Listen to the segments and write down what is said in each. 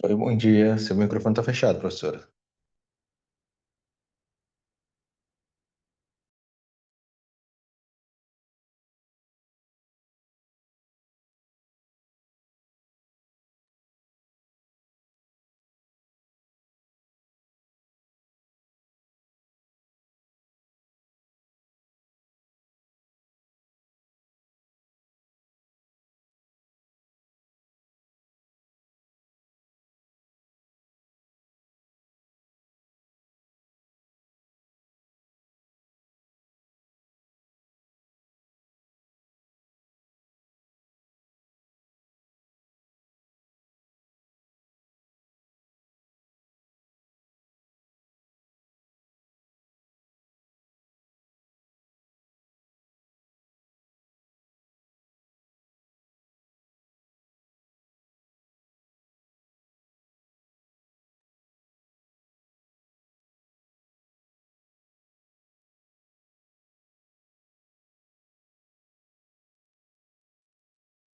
Oi, bom dia. Seu microfone está fechado, professora.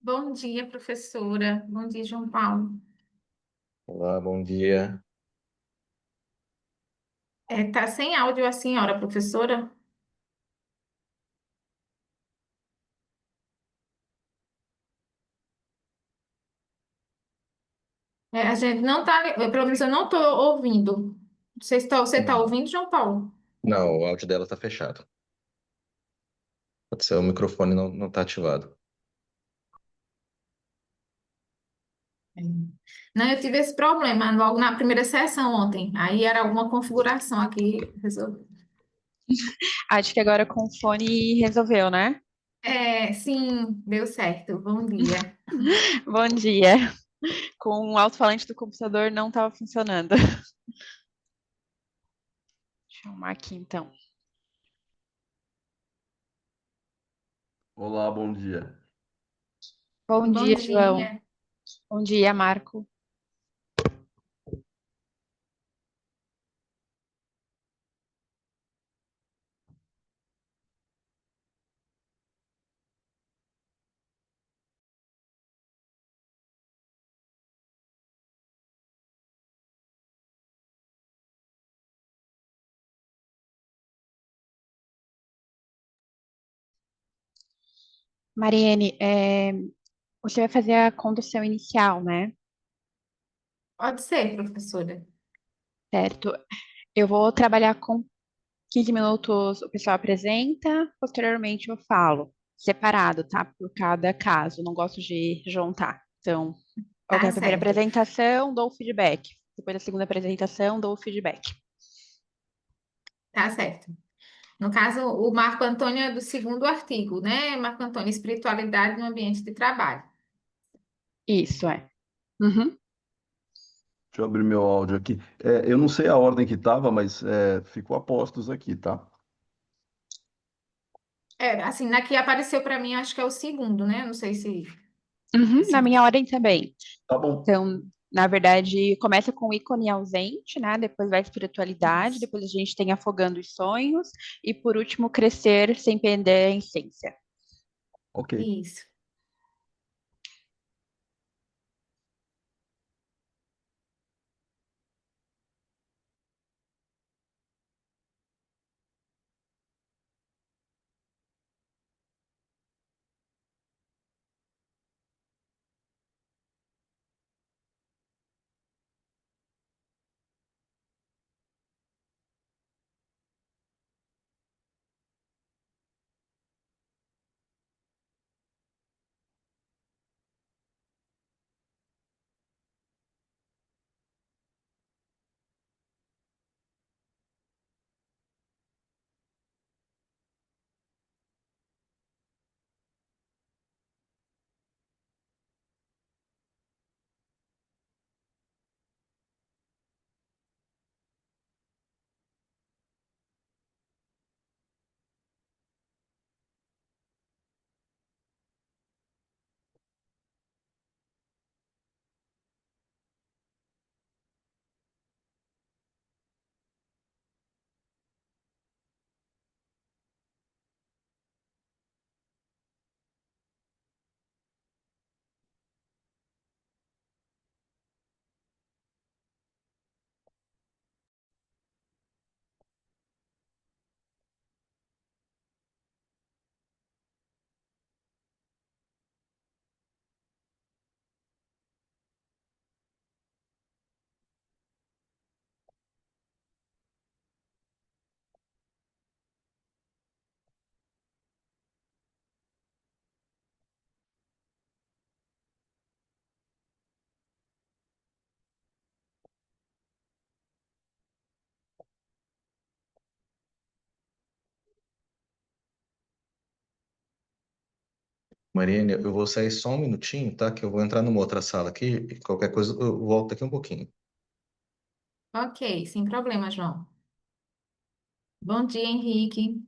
Bom dia, professora. Bom dia, João Paulo. Olá, bom dia. Tá sem áudio a senhora, professora? A gente não tá, pelo menos eu não estou ouvindo. Você tá Não, ouvindo, João Paulo? não, o áudio dela está fechado. Pode ser, o microfone não está ativado. É. Não, eu tive esse problema logo na primeira sessão ontem. Aí era alguma configuração aqui. Acho que agora com o fone resolveu, né? Sim, deu certo. Bom dia. Bom dia. Com o alto-falante do computador não estava funcionando. Deixa eu arrumar aqui então. Olá, bom dia. Bom Bom dia, João. dia. Bom dia, Marco. Mariene, você vai fazer a condução inicial, né? Pode ser, professora. Certo. Eu vou trabalhar com 15 minutos, o pessoal apresenta, posteriormente eu falo. Separado, tá? Por cada caso. Não gosto de juntar. Então, Tá a primeira certo. apresentação, dou o feedback. Depois da segunda apresentação, dou o feedback. Tá certo. No caso, o Marco Antônio é do segundo artigo, né? Marco Antônio, espiritualidade no ambiente de trabalho. Isso é. Uhum. Deixa eu abrir meu áudio aqui. Eu não sei a ordem que estava, mas ficou a postos aqui, tá? Assim, na que apareceu para mim, acho que é o segundo, né? Não sei se. Uhum, na se... minha ordem também. Tá bom. Então, na verdade, começa com o ícone ausente, né? Depois vai a espiritualidade, Isso. depois a gente tem afogando os sonhos e por último crescer sem perder a essência. Ok. Isso. Mariane, eu vou sair só um minutinho, tá? Que eu vou entrar numa outra sala aqui e qualquer coisa eu volto daqui um pouquinho. Ok, sem problema, João. Bom dia, Henrique.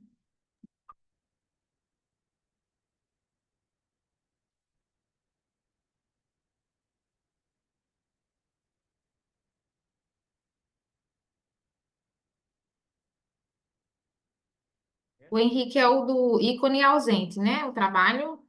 O Henrique é o do ícone ausente, né? O trabalho.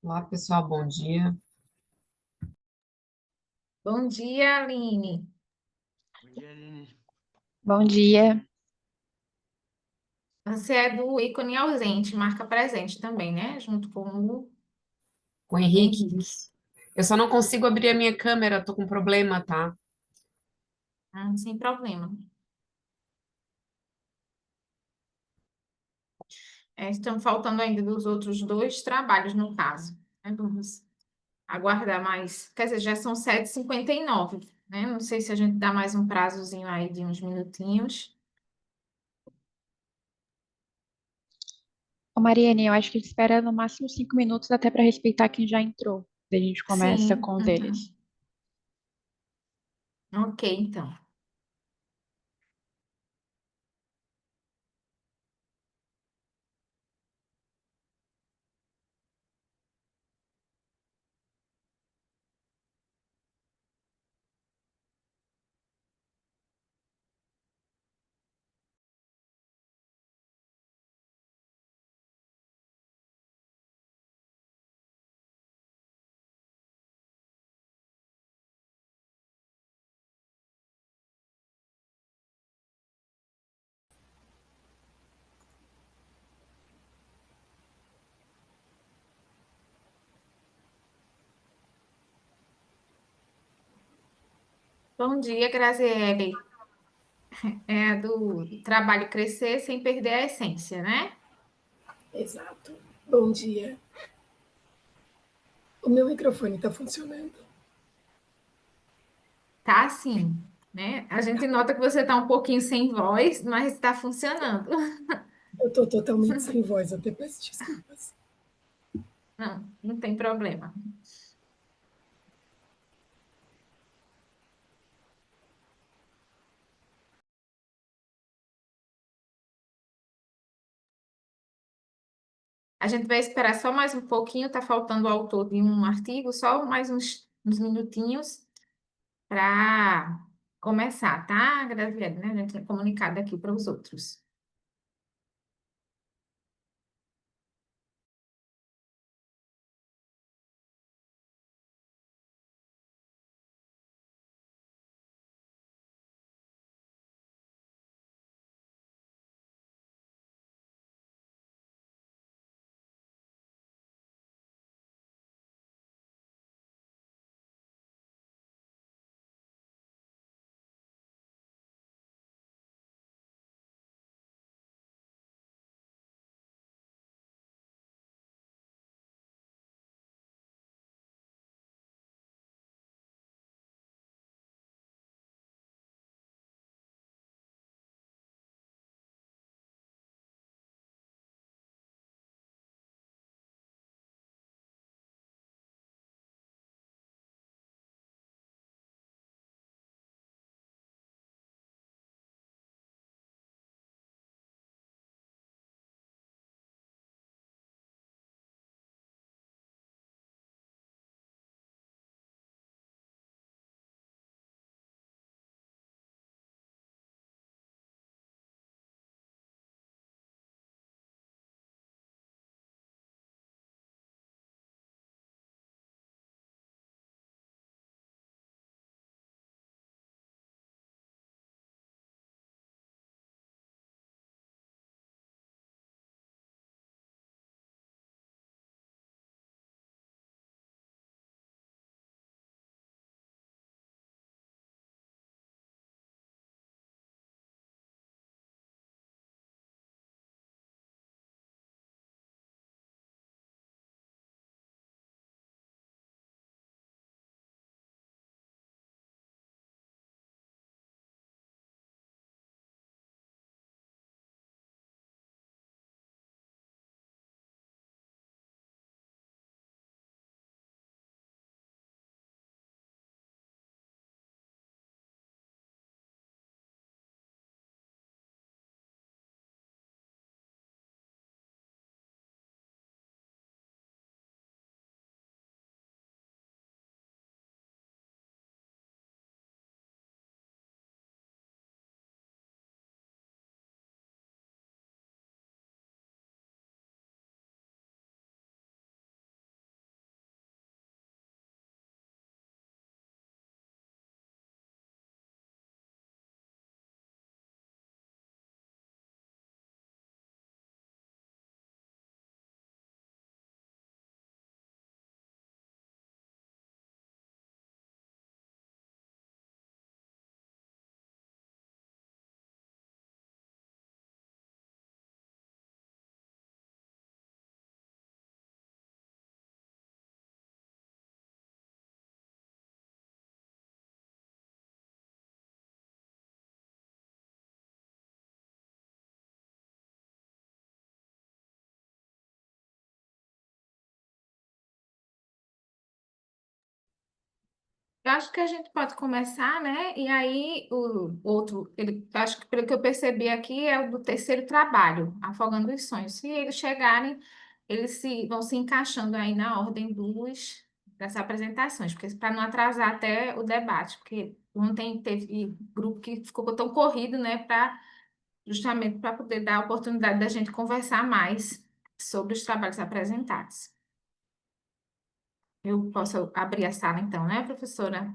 Olá, pessoal, bom dia. Bom dia, Aline. Bom dia, Aline. Bom dia. Você é do ícone ausente, marca presente também, né? Junto com o O Henrique, Henrique. eu só não consigo abrir a minha câmera, tô com problema, tá? Sem problema. Estão faltando ainda dos outros dois trabalhos, no caso, né? Vamos aguardar mais. Quer dizer, já são 7h59, né? Não sei se a gente dá mais um prazozinho aí de uns minutinhos. Ô, Mariane, eu acho que espera no máximo 5 minutos até para respeitar quem já entrou. Daí a gente começa Sim. com os Uhum. deles. Ok, então. Bom dia, Graziele. É do trabalho crescer sem perder a essência, né? Exato. Bom dia. O meu microfone está funcionando. Tá assim, né? A gente nota que você tá um pouquinho sem voz, mas está funcionando. Eu estou totalmente sem voz, até peço desculpas. Não tem problema. A gente vai esperar só mais um pouquinho, tá faltando o autor de um artigo, só mais uns minutinhos para começar, tá, Graziele, né? A gente tem comunicado aqui para os outros. Eu acho que a gente pode começar, né? E aí o outro, acho que pelo que eu percebi aqui é o do terceiro trabalho, Afogando os Sonhos. Se eles chegarem, vão se encaixando aí na ordem das apresentações, porque para não atrasar até o debate, porque ontem teve grupo que ficou tão corrido, né? Justamente para poder dar a oportunidade da gente conversar mais sobre os trabalhos apresentados. Eu posso abrir a sala então, né, professora?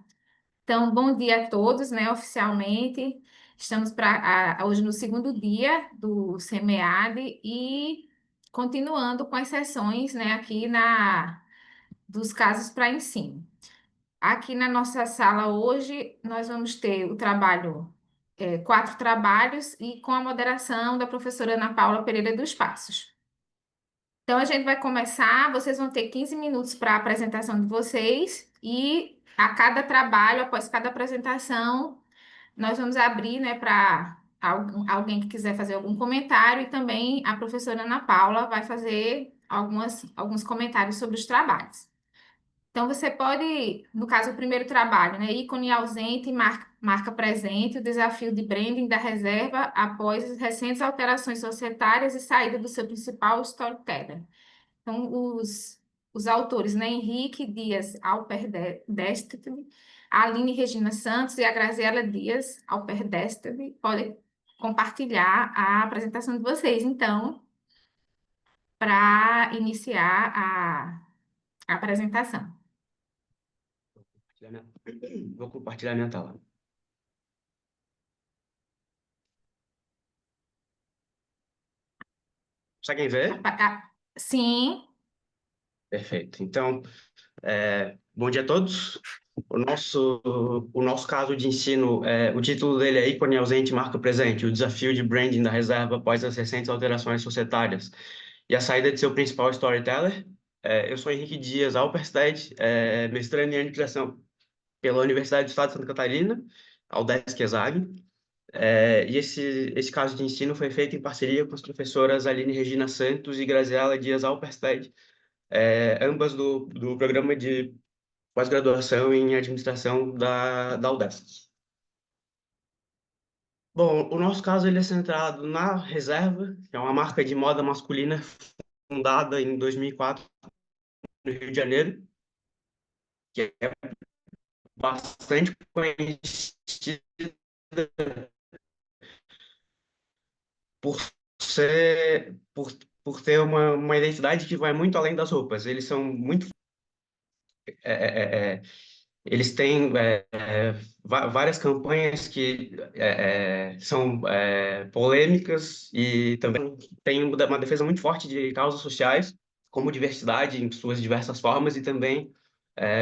Então, bom dia a todos, né, oficialmente. Estamos hoje no segundo dia do SEMEAD e continuando com as sessões, né, aqui dos casos para ensino. Aqui na nossa sala hoje, nós vamos ter o trabalho, 4 trabalhos e com a moderação da professora Ana Paula Pereira dos Passos. Então, a gente vai começar, vocês vão ter 15 minutos para a apresentação de vocês e a cada trabalho, após cada apresentação, nós vamos abrir, né, para alguém que quiser fazer algum comentário e também a professora Ana Paula vai fazer alguns comentários sobre os trabalhos. Então, você pode, no caso, o primeiro trabalho, né, ícone ausente, marca presente, o desafio de branding da reserva após as recentes alterações societárias e saída do seu principal storyteller. Então, os autores, né, Henrique Dias Alperdestre, a Aline Regina Santos e a Graziela Dias Alperdestre podem compartilhar a apresentação de vocês, então, para iniciar a apresentação. Vou compartilhar minha tela. Conseguem ver? Sim, Perfeito. Então, bom dia a todos. O nosso caso de ensino, o título dele é Ícone ausente, marca presente, o desafio de branding da reserva após as recentes alterações societárias e a saída de seu principal storyteller. Eu sou Henrique Dias Alpersted, mestrando em administração pela Universidade do Estado de Santa Catarina, a UDESC ESAG. E esse caso de ensino foi feito em parceria com as professoras Aline Regina Santos e Graziela Dias Alpersted, ambas do programa de pós-graduação em administração da UDESC. Bom, o nosso caso ele é centrado na Reserva, que é uma marca de moda masculina fundada em 2004 no Rio de Janeiro, que é bastante conhecida por por ter uma identidade que vai muito além das roupas. Eles são muito é, é, é, eles têm várias campanhas que são polêmicas e também têm uma defesa muito forte de causas sociais, como diversidade em suas diversas formas e também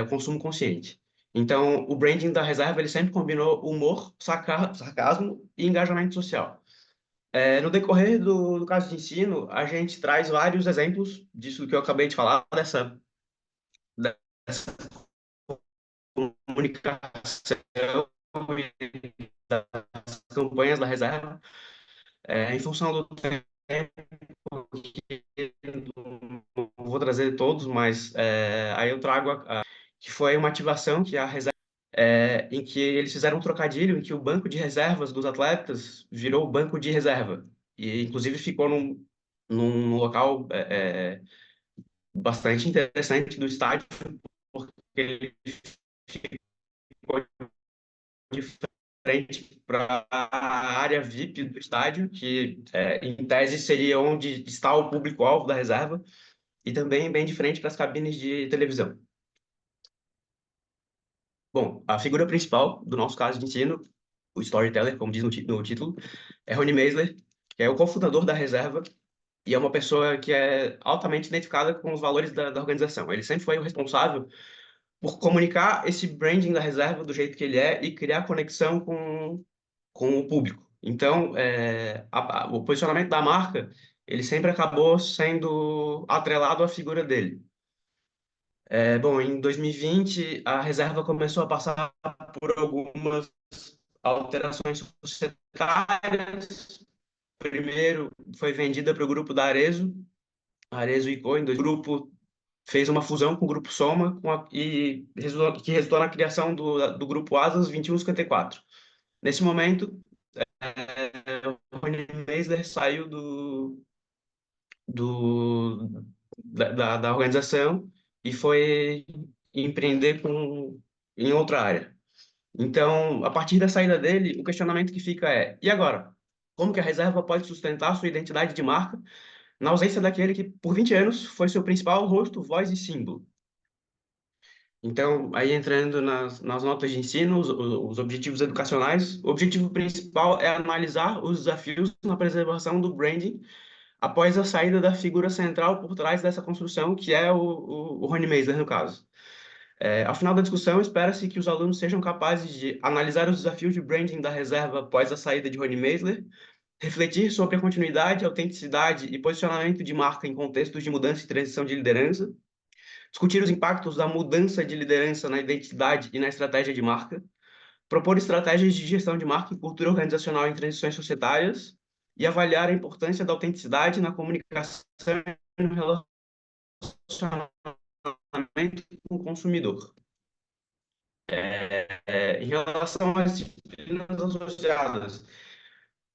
o consumo consciente. Então, o branding da Reserva ele sempre combinou humor, sarcasmo e engajamento social. No decorrer do caso de ensino, a gente traz vários exemplos disso que eu acabei de falar, dessa comunicação e das campanhas da reserva, em função do tempo, não vou trazer todos, mas aí eu trago que foi uma ativação que a reserva, em que eles fizeram um trocadilho em que o banco de reservas dos atletas virou o banco de reserva, e inclusive ficou num local bastante interessante do estádio, porque ele ficou de frente para a área VIP do estádio, que em tese seria onde está o público-alvo da reserva, e também bem de frente para as cabines de televisão. Bom, a figura principal do nosso caso de ensino, o storyteller, como diz no título, é Rony Meisler, que é o cofundador da reserva e é uma pessoa que é altamente identificada com os valores da organização. Ele sempre foi o responsável por comunicar esse branding da reserva do jeito que ele é e criar conexão com o público. Então, o posicionamento da marca, ele sempre acabou sendo atrelado à figura dele. Bom, em 2020, a reserva começou a passar por algumas alterações societárias. Primeiro, foi vendida para o grupo da Arezzo e Co. O grupo fez uma fusão com o grupo Soma que resultou na criação do grupo Asas 2154. Nesse momento, o Rony Meisler saiu da organização e foi empreender em outra área. Então, a partir da saída dele, o questionamento que fica é: e agora? Como que a reserva pode sustentar sua identidade de marca na ausência daquele que, por 20 anos, foi seu principal rosto, voz e símbolo? Então, aí entrando nas notas de ensino, os objetivos educacionais, o objetivo principal é analisar os desafios na preservação do branding após a saída da figura central por trás dessa construção, que é o Rony Meisler, no caso. Ao final da discussão, espera-se que os alunos sejam capazes de analisar os desafios de branding da reserva após a saída de Rony Meisler, refletir sobre a continuidade, autenticidade e posicionamento de marca em contextos de mudança e transição de liderança, discutir os impactos da mudança de liderança na identidade e na estratégia de marca, propor estratégias de gestão de marca e cultura organizacional em transições societárias e avaliar a importância da autenticidade na comunicação e no relacionamento com o consumidor. Em relação às disciplinas associadas,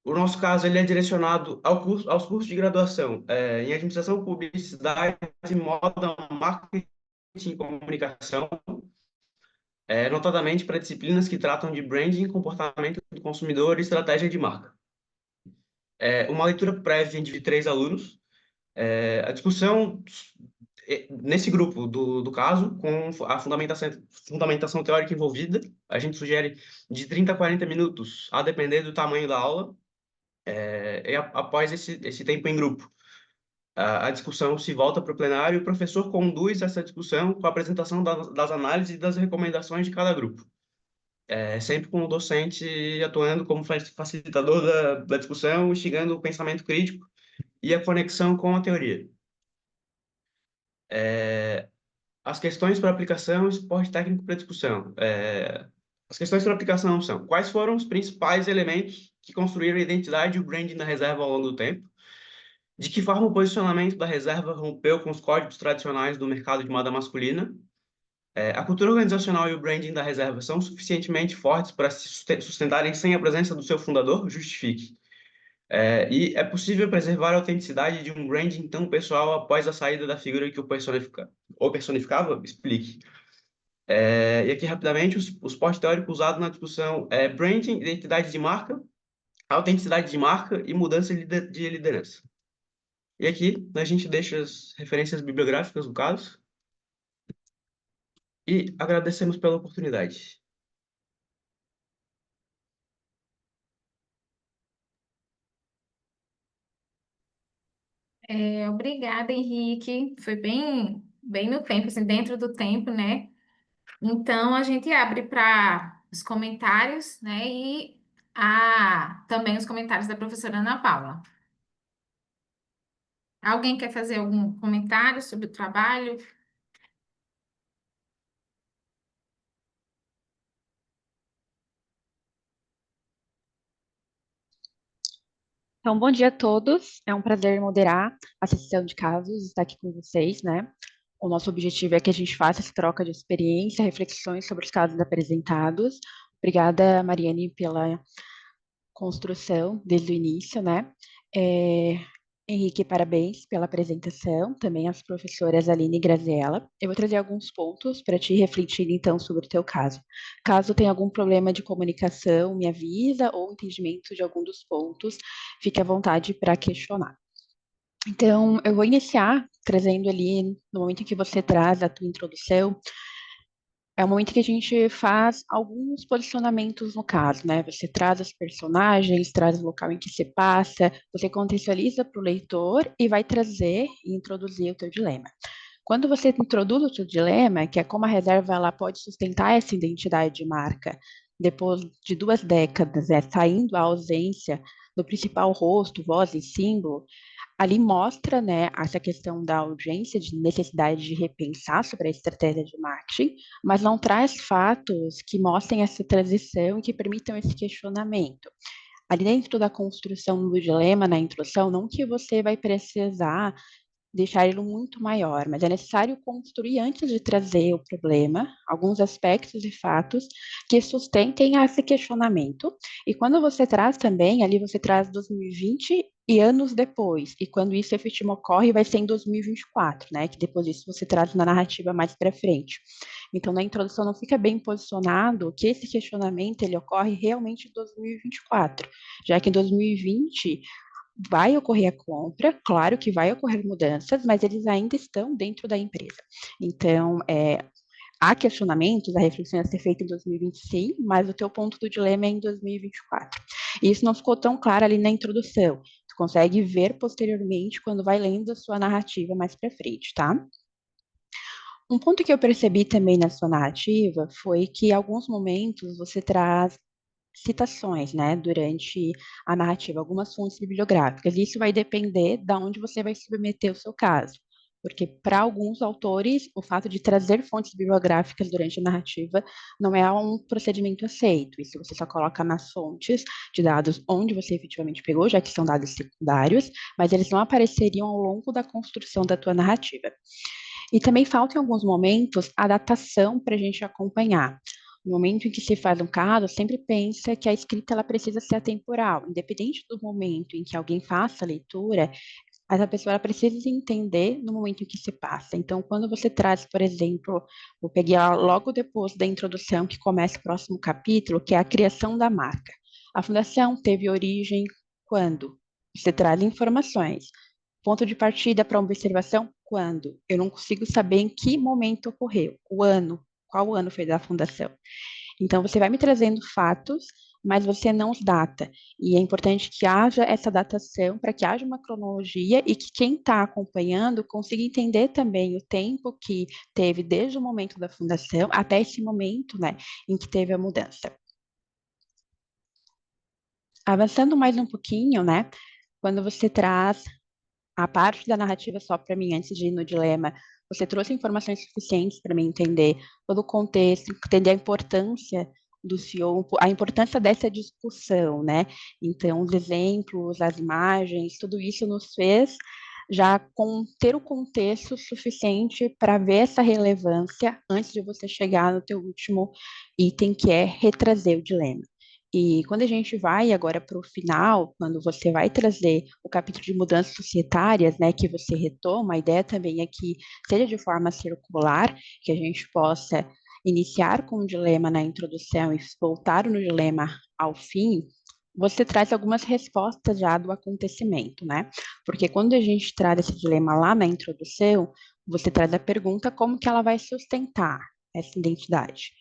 o nosso caso ele é direcionado aos cursos de graduação em Administração, Publicidade, Moda, Marketing e Comunicação, notadamente para disciplinas que tratam de branding, comportamento do consumidor e estratégia de marca. Uma leitura prévia de 3 alunos, a discussão nesse grupo do caso, com a fundamentação teórica envolvida, a gente sugere de 30 a 40 minutos, a depender do tamanho da aula, e após esse tempo em grupo. A discussão se volta para o plenário e o professor conduz essa discussão com a apresentação das análises e das recomendações de cada grupo. Sempre com o docente atuando como facilitador da discussão, instigando o pensamento crítico e a conexão com a teoria. As questões para aplicação e suporte técnico para discussão. As questões para aplicação são: quais foram os principais elementos que construíram a identidade e o branding da reserva ao longo do tempo? De que forma o posicionamento da reserva rompeu com os códigos tradicionais do mercado de moda masculina? A cultura organizacional e o branding da reserva são suficientemente fortes para se sustentarem sem a presença do seu fundador? Justifique. E é possível preservar a autenticidade de um branding tão pessoal após a saída da figura que o personificava? Explique. E aqui, rapidamente, o suporte teórico usado na discussão é branding, identidade de marca, autenticidade de marca e mudança de liderança. E aqui a gente deixa as referências bibliográficas do caso. E agradecemos pela oportunidade. Obrigada, Henrique. Foi bem no tempo, assim, dentro do tempo, né? Então, a gente abre para os comentários, né? E também os comentários da professora Ana Paula. Alguém quer fazer algum comentário sobre o trabalho? Então, bom dia a todos. É um prazer moderar a sessão de casos, estar aqui com vocês, né? O nosso objetivo é que a gente faça essa troca de experiência, reflexões sobre os casos apresentados. Obrigada, Mariane, pela construção desde o início, né? Henrique, parabéns pela apresentação, também às professoras Aline e Graziella. Eu vou trazer alguns pontos para te refletir, então, sobre o teu caso. Caso tenha algum problema de comunicação, me avisa, ou entendimento de algum dos pontos, fique à vontade para questionar. Então, eu vou iniciar trazendo ali, no momento em que você traz a tua introdução, é o momento que a gente faz alguns posicionamentos no caso, né? Você traz os personagens, traz o local em que se passa, você contextualiza para o leitor e vai trazer e introduzir o teu dilema. Quando você introduz o teu dilema, que é como a reserva ela pode sustentar essa identidade de marca depois de 2 décadas, saindo à ausência do principal rosto, voz e símbolo, ali mostra, né, essa questão da urgência, de necessidade de repensar sobre a estratégia de marketing, mas não traz fatos que mostrem essa transição e que permitam esse questionamento. Ali dentro da construção do dilema, na introdução, não que você vai precisar deixar ele muito maior, mas é necessário construir antes de trazer o problema, alguns aspectos e fatos que sustentem esse questionamento. E quando você traz também, ali você traz 2020 e anos depois, e quando isso efetivo ocorre, vai ser em 2024, né? Que depois disso você traz na narrativa mais para frente. Então, na introdução não fica bem posicionado que esse questionamento ele ocorre realmente em 2024, já que em 2020 vai ocorrer a compra, claro que vai ocorrer mudanças, mas eles ainda estão dentro da empresa. Então, há questionamentos, a reflexão a ser feita em 2020, sim, mas o teu ponto do dilema é em 2024. E isso não ficou tão claro ali na introdução. Tu consegue ver posteriormente quando vai lendo a sua narrativa mais para frente, tá? Um ponto que eu percebi também na sua narrativa foi que em alguns momentos você traz citações, né, durante a narrativa, algumas fontes bibliográficas. Isso vai depender de onde você vai submeter o seu caso. Porque, para alguns autores, o fato de trazer fontes bibliográficas durante a narrativa não é um procedimento aceito. Isso você só coloca nas fontes de dados onde você efetivamente pegou, já que são dados secundários, mas eles não apareceriam ao longo da construção da tua narrativa. E também falta em alguns momentos a datação para a gente acompanhar. No momento em que se faz um caso, sempre pensa que a escrita ela precisa ser atemporal, independente do momento em que alguém faça a leitura, essa pessoa ela precisa entender no momento em que se passa. Então, quando você traz, por exemplo, vou pegar logo depois da introdução, que começa o próximo capítulo, que é a criação da marca. A fundação teve origem quando? Você traz informações. Ponto de partida para uma observação, quando? Eu não consigo saber em que momento ocorreu, o ano, qual ano foi da fundação. Então, você vai me trazendo fatos, mas você não os data. E é importante que haja essa datação para que haja uma cronologia e que quem está acompanhando consiga entender também o tempo que teve desde o momento da fundação até esse momento, né, em que teve a mudança. Avançando mais um pouquinho, né, quando você traz a parte da narrativa só para mim, antes de ir no dilema, você trouxe informações suficientes para mim entender todo o contexto, entender a importância do CEO, a importância dessa discussão, né? Então, os exemplos, as imagens, tudo isso nos fez já ter o contexto suficiente para ver essa relevância antes de você chegar no teu último item, que é retrazer o dilema. E quando a gente vai agora para o final, quando você vai trazer o capítulo de mudanças societárias, né, que você retoma, a ideia também é que seja de forma circular, que a gente possa iniciar com um dilema na introdução e voltar no dilema ao fim, você traz algumas respostas já do acontecimento, né? Porque quando a gente traz esse dilema lá na introdução, você traz a pergunta como que ela vai sustentar essa identidade.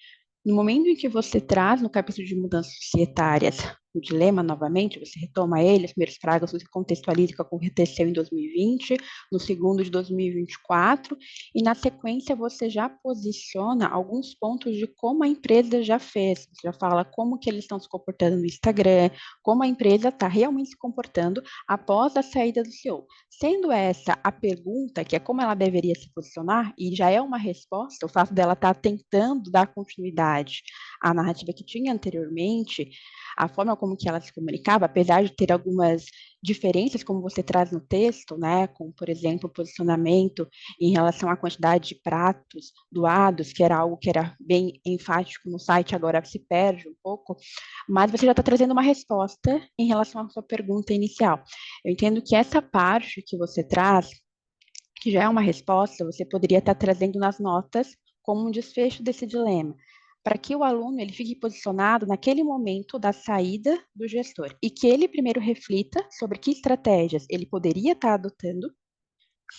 No momento em que você traz no capítulo de mudanças societárias o dilema novamente, você retoma ele, os primeiros parágrafos você contextualiza o que aconteceu em 2020, no segundo de 2024, e na sequência você já posiciona alguns pontos de como a empresa já fez. Você já fala como que eles estão se comportando no Instagram, como a empresa está realmente se comportando após a saída do CEO. Sendo essa a pergunta, que é como ela deveria se posicionar, e já é uma resposta, o fato dela estar tentando dar continuidade à narrativa que tinha anteriormente, a forma como que ela se comunicava, apesar de ter algumas diferenças, como você traz no texto, né, como, por exemplo, o posicionamento em relação à quantidade de pratos doados, que era algo que era bem enfático no site, agora se perde um pouco, mas você já está trazendo uma resposta em relação à sua pergunta inicial. Eu entendo que essa parte que você traz, que já é uma resposta, você poderia estar trazendo nas notas como um desfecho desse dilema, para que o aluno ele fique posicionado naquele momento da saída do gestor e que ele primeiro reflita sobre que estratégias ele poderia estar adotando,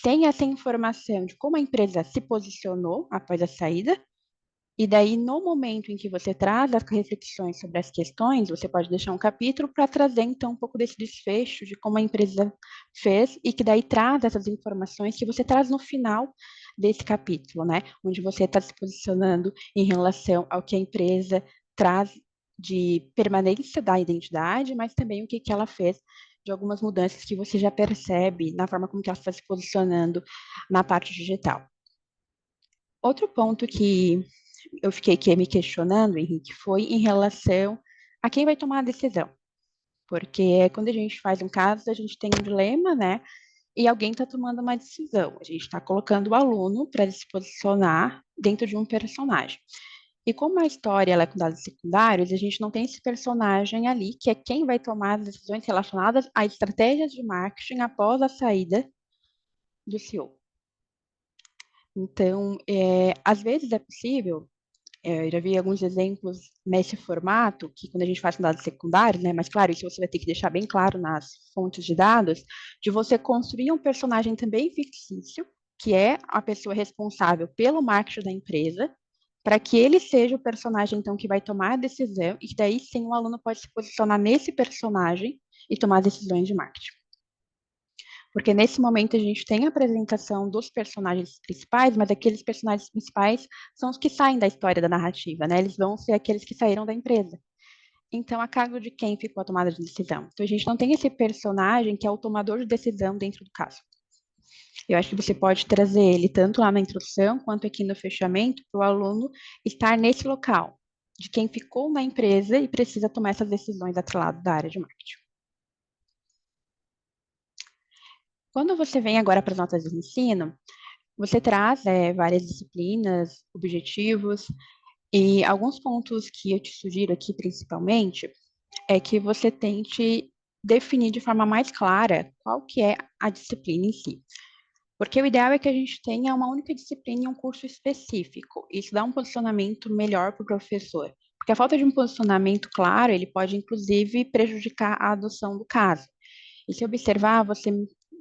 sem essa informação de como a empresa se posicionou após a saída. E daí, no momento em que você traz as reflexões sobre as questões, você pode deixar um capítulo para trazer, então, um pouco desse desfecho de como a empresa fez e que daí traz essas informações que você traz no final desse capítulo, né? Onde você está se posicionando em relação ao que a empresa traz de permanência da identidade, mas também o que ela fez de algumas mudanças que você já percebe na forma como que ela está se posicionando na parte digital. Outro ponto que eu fiquei aqui me questionando, Henrique, foi em relação a quem vai tomar a decisão. Porque quando a gente faz um caso, a gente tem um dilema, né? e alguém está tomando uma decisão. A gente está colocando o aluno para ele se posicionar dentro de um personagem. E como a história ela é com dados secundários, a gente não tem esse personagem ali, que é quem vai tomar as decisões relacionadas a estratégias de marketing após a saída do CEO. Então, às vezes é possível, eu já vi alguns exemplos nesse formato, que quando a gente faz com dados secundários, né, mas claro, isso você vai ter que deixar bem claro nas fontes de dados, de você construir um personagem também fictício, que é a pessoa responsável pelo marketing da empresa, para que ele seja o personagem, então, que vai tomar a decisão, e daí sim o aluno pode se posicionar nesse personagem e tomar decisões de marketing. Porque nesse momento a gente tem a apresentação dos personagens principais, mas aqueles personagens principais são os que saem da história da narrativa, né? Eles vão ser aqueles que saíram da empresa. Então, a cargo de quem ficou a tomada de decisão? Então, a gente não tem esse personagem que é o tomador de decisão dentro do caso. Eu acho que você pode trazer ele tanto lá na introdução quanto aqui no fechamento para o aluno estar nesse local, de quem ficou na empresa e precisa tomar essas decisões atrelado da área de marketing. Quando você vem agora para as notas de ensino, você traz várias disciplinas, objetivos, e alguns pontos que eu te sugiro aqui, principalmente, é que você tente definir de forma mais clara qual que é a disciplina em si. Porque o ideal é que a gente tenha uma única disciplina em um curso específico. Isso dá um posicionamento melhor para o professor. Porque a falta de um posicionamento claro, ele pode, inclusive, prejudicar a adoção do caso. E se observar, você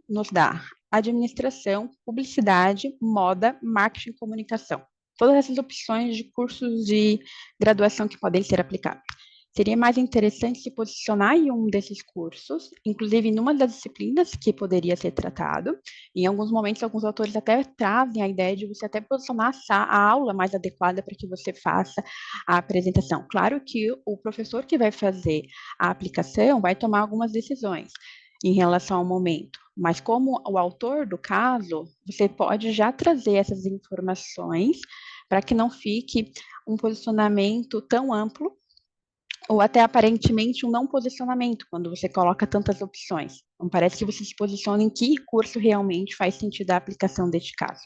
nos dá administração, publicidade, moda, marketing e comunicação. Todas essas opções de cursos de graduação que podem ser aplicados. Seria mais interessante se posicionar em um desses cursos, inclusive em uma das disciplinas que poderia ser tratado. Em alguns momentos, alguns autores até trazem a ideia de você até posicionar a aula mais adequada para que você faça a apresentação. Claro que o professor que vai fazer a aplicação vai tomar algumas decisões em relação ao momento, mas como o autor do caso, você pode já trazer essas informações para que não fique um posicionamento tão amplo ou até aparentemente um não posicionamento, quando você coloca tantas opções. Não parece que você se posiciona em que curso realmente faz sentido a aplicação deste caso.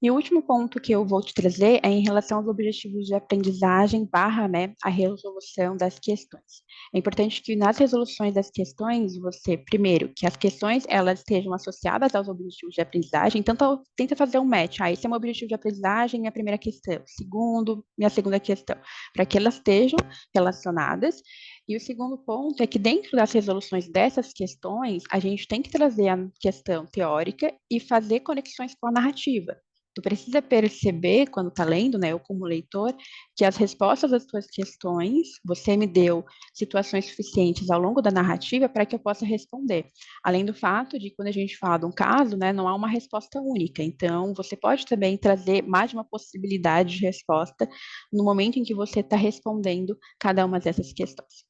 E o último ponto que eu vou te trazer é em relação aos objetivos de aprendizagem / né, a resolução das questões. É importante que nas resoluções das questões, você, primeiro, que as questões elas estejam associadas aos objetivos de aprendizagem, então tenta fazer um match. Esse é o meu objetivo de aprendizagem, minha primeira questão. Segundo, minha segunda questão. Para que elas estejam relacionadas. E o segundo ponto é que dentro das resoluções dessas questões, a gente tem que trazer a questão teórica e fazer conexões com a narrativa. Tu precisa perceber, quando está lendo, né, eu como leitor, que as respostas às tuas questões, você me deu situações suficientes ao longo da narrativa para que eu possa responder. Além do fato de, quando a gente fala de um caso, né, não há uma resposta única. Então, você pode também trazer mais de uma possibilidade de resposta no momento em que você está respondendo cada uma dessas questões.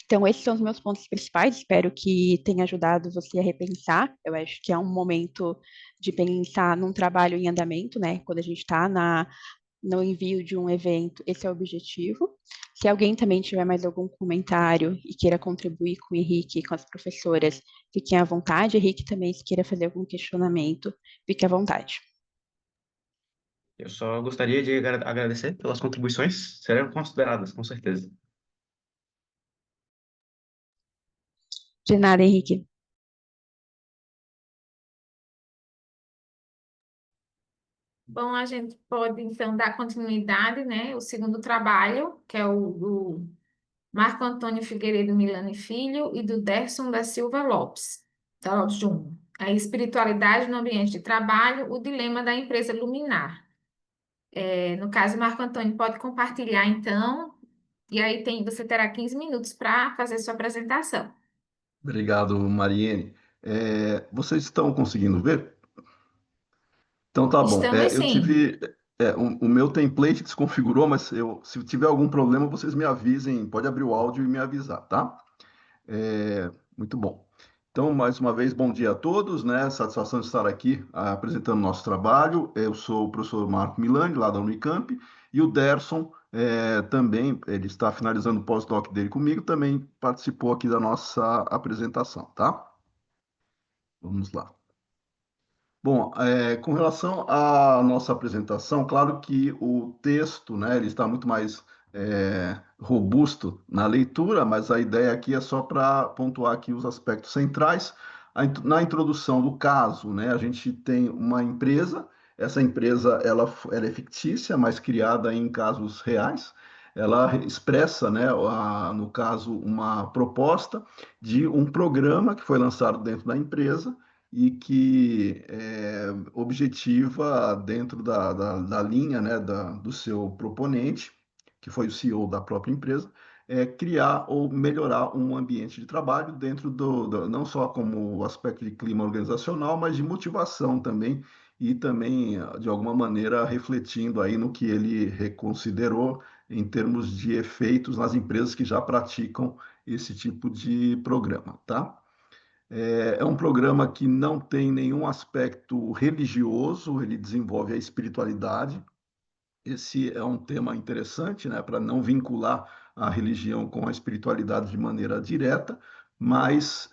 Então, esses são os meus pontos principais. Espero que tenha ajudado você a repensar. Eu acho que é um momento de pensar num trabalho em andamento, né? Quando a gente está no envio de um evento, esse é o objetivo. Se alguém também tiver mais algum comentário e queira contribuir com o Henrique e com as professoras, fiquem à vontade. Henrique também, se queira fazer algum questionamento, fique à vontade. Eu só gostaria de agradecer pelas contribuições, serão consideradas, com certeza. De nada, Henrique. Bom, a gente pode, então, dar continuidade, né? O segundo trabalho, que é o do Marco Antônio Figueiredo Milani Filho e do Derson da Silva Lopes, da Lopes Júnior. A espiritualidade no ambiente de trabalho, o dilema da empresa Luminar. No caso, Marco Antônio pode compartilhar, então, e aí você terá 15 minutos para fazer sua apresentação. Obrigado, Mariene. Vocês estão conseguindo ver? Então tá bom. Estamos Eu sim. tive. O meu template desconfigurou, mas se tiver algum problema, vocês me avisem. Pode abrir o áudio e me avisar, tá? Muito bom. Então, mais uma vez, bom dia a todos, né? Satisfação de estar aqui apresentando nosso trabalho. Eu sou o professor Marco Milani, lá da Unicamp, e o Derson também, ele está finalizando o pós-doc dele comigo, também participou aqui da nossa apresentação, tá? Vamos lá. Bom, com relação à nossa apresentação, claro que o texto, né, ele está muito mais robusto na leitura, mas a ideia aqui é só para pontuar aqui os aspectos centrais. Na introdução do caso, né, a gente tem uma empresa, essa empresa ela é fictícia, mas criada em casos reais. Ela expressa, né, no caso, uma proposta de um programa que foi lançado dentro da empresa e que objetiva, dentro da linha, né, do seu proponente, que foi o CEO da própria empresa, criar ou melhorar um ambiente de trabalho dentro não só como o aspecto de clima organizacional, mas de motivação também, e também, de alguma maneira, refletindo aí no que ele reconsiderou em termos de efeitos nas empresas que já praticam esse tipo de programa, tá? É um programa que não tem nenhum aspecto religioso, ele desenvolve a espiritualidade. Esse é um tema interessante, né, para não vincular a religião com a espiritualidade de maneira direta, mas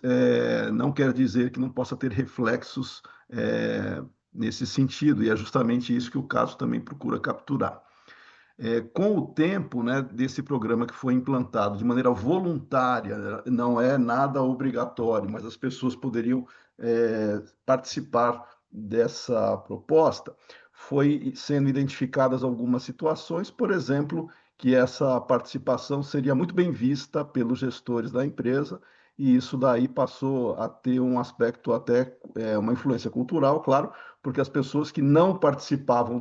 não quer dizer que não possa ter reflexos nesse sentido, e é justamente isso que o caso também procura capturar. Com o tempo, né, desse programa que foi implantado de maneira voluntária, não é nada obrigatório, mas as pessoas poderiam participar dessa proposta, foi sendo identificadas algumas situações, por exemplo, que essa participação seria muito bem vista pelos gestores da empresa, e isso daí passou a ter um aspecto até, uma influência cultural, claro, porque as pessoas que não participavam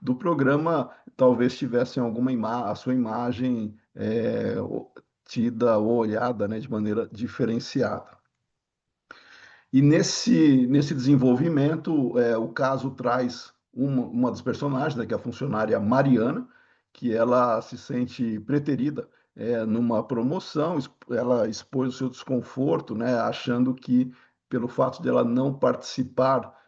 do programa talvez tivessem a sua imagem tida ou olhada, né, de maneira diferenciada. E nesse desenvolvimento, o caso traz uma das personagens, né, que é a funcionária Mariana, que ela se sente preterida numa promoção, ela expôs o seu desconforto, né, achando que, pelo fato de ela não participar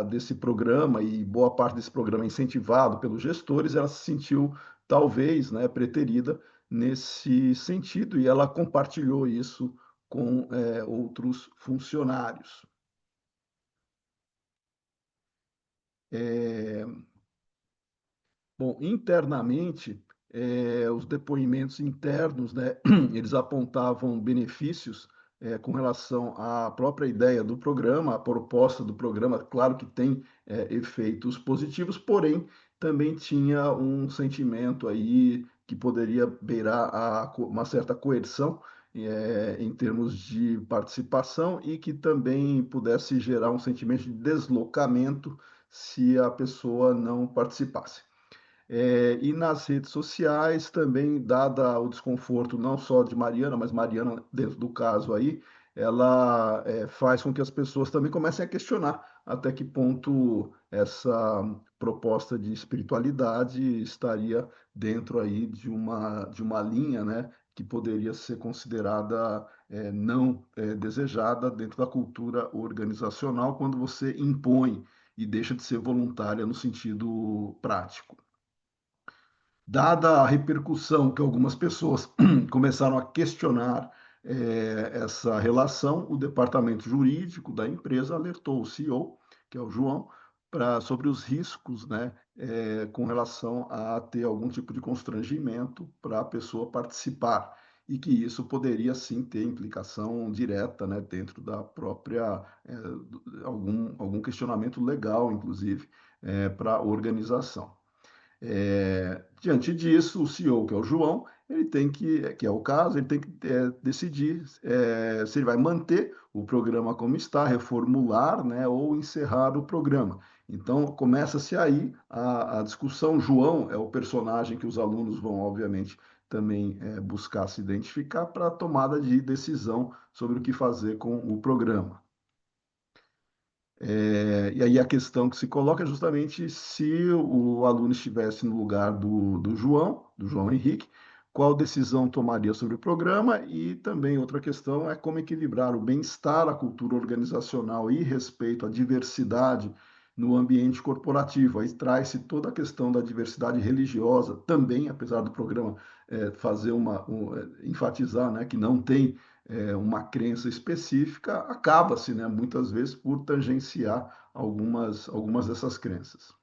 desse programa, e boa parte desse programa é incentivado pelos gestores, ela se sentiu, talvez, né, preterida nesse sentido, e ela compartilhou isso com outros funcionários. Bom, internamente, os depoimentos internos, né, eles apontavam benefícios com relação à própria ideia do programa, a proposta do programa. Claro que tem efeitos positivos, porém também tinha um sentimento aí que poderia beirar uma certa coerção em termos de participação, e que também pudesse gerar um sentimento de deslocamento se a pessoa não participasse. E nas redes sociais também, dada o desconforto não só de Mariana, mas Mariana, dentro do caso aí, ela faz com que as pessoas também comecem a questionar até que ponto essa proposta de espiritualidade estaria dentro aí de uma linha, né, que poderia ser considerada não desejada dentro da cultura organizacional, quando você impõe e deixa de ser voluntária no sentido prático. Dada a repercussão que algumas pessoas começaram a questionar essa relação, o departamento jurídico da empresa alertou o CEO, que é o João, sobre os riscos, né, com relação a ter algum tipo de constrangimento para a pessoa participar, e que isso poderia sim ter implicação direta, né, dentro da própria, algum questionamento legal, inclusive, para a organização. Diante disso, o CEO, que é o João, ele tem que é o caso, ele tem que decidir se ele vai manter o programa como está, reformular, né, ou encerrar o programa. Então, começa-se aí a discussão. João é o personagem que os alunos vão, obviamente, também buscar se identificar para a tomada de decisão sobre o que fazer com o programa. E aí a questão que se coloca é justamente se o aluno estivesse no lugar do João Henrique, qual decisão tomaria sobre o programa. E também outra questão é como equilibrar o bem-estar, a cultura organizacional e respeito à diversidade no ambiente corporativo. Aí traz-se toda a questão da diversidade religiosa também, apesar do programa enfatizar, né, que não tem uma crença específica, acaba-se, né, muitas vezes, por tangenciar algumas dessas crenças.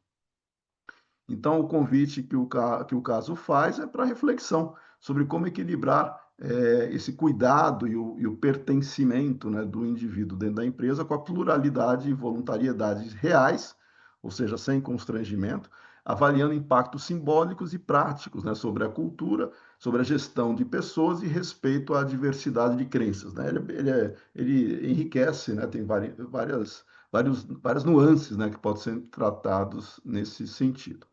Então, o convite que o caso faz é para reflexão sobre como equilibrar esse cuidado e o pertencimento, né, do indivíduo dentro da empresa com a pluralidade e voluntariedade reais, ou seja, sem constrangimento, avaliando impactos simbólicos e práticos, né, sobre a cultura, sobre a gestão de pessoas e respeito à diversidade de crenças, né? Ele enriquece, né, tem várias nuances, né, que podem ser tratados nesse sentido.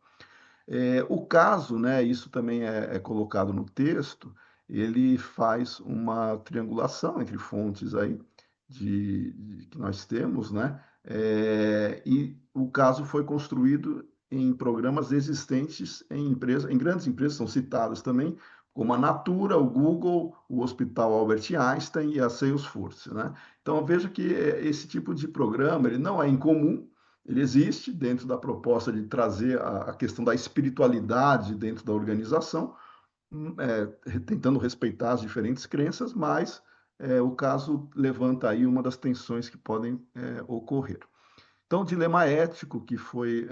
O caso, né, isso também é colocado no texto, ele faz uma triangulação entre fontes aí que nós temos, né, e o caso foi construído em programas existentes em grandes empresas, são citadas também, como a Natura, o Google, o Hospital Albert Einstein e a Salesforce, né? Então veja que esse tipo de programa ele não é incomum, ele existe dentro da proposta de trazer a questão da espiritualidade dentro da organização, tentando respeitar as diferentes crenças, mas o caso levanta aí uma das tensões que podem ocorrer. Então, o dilema ético que foi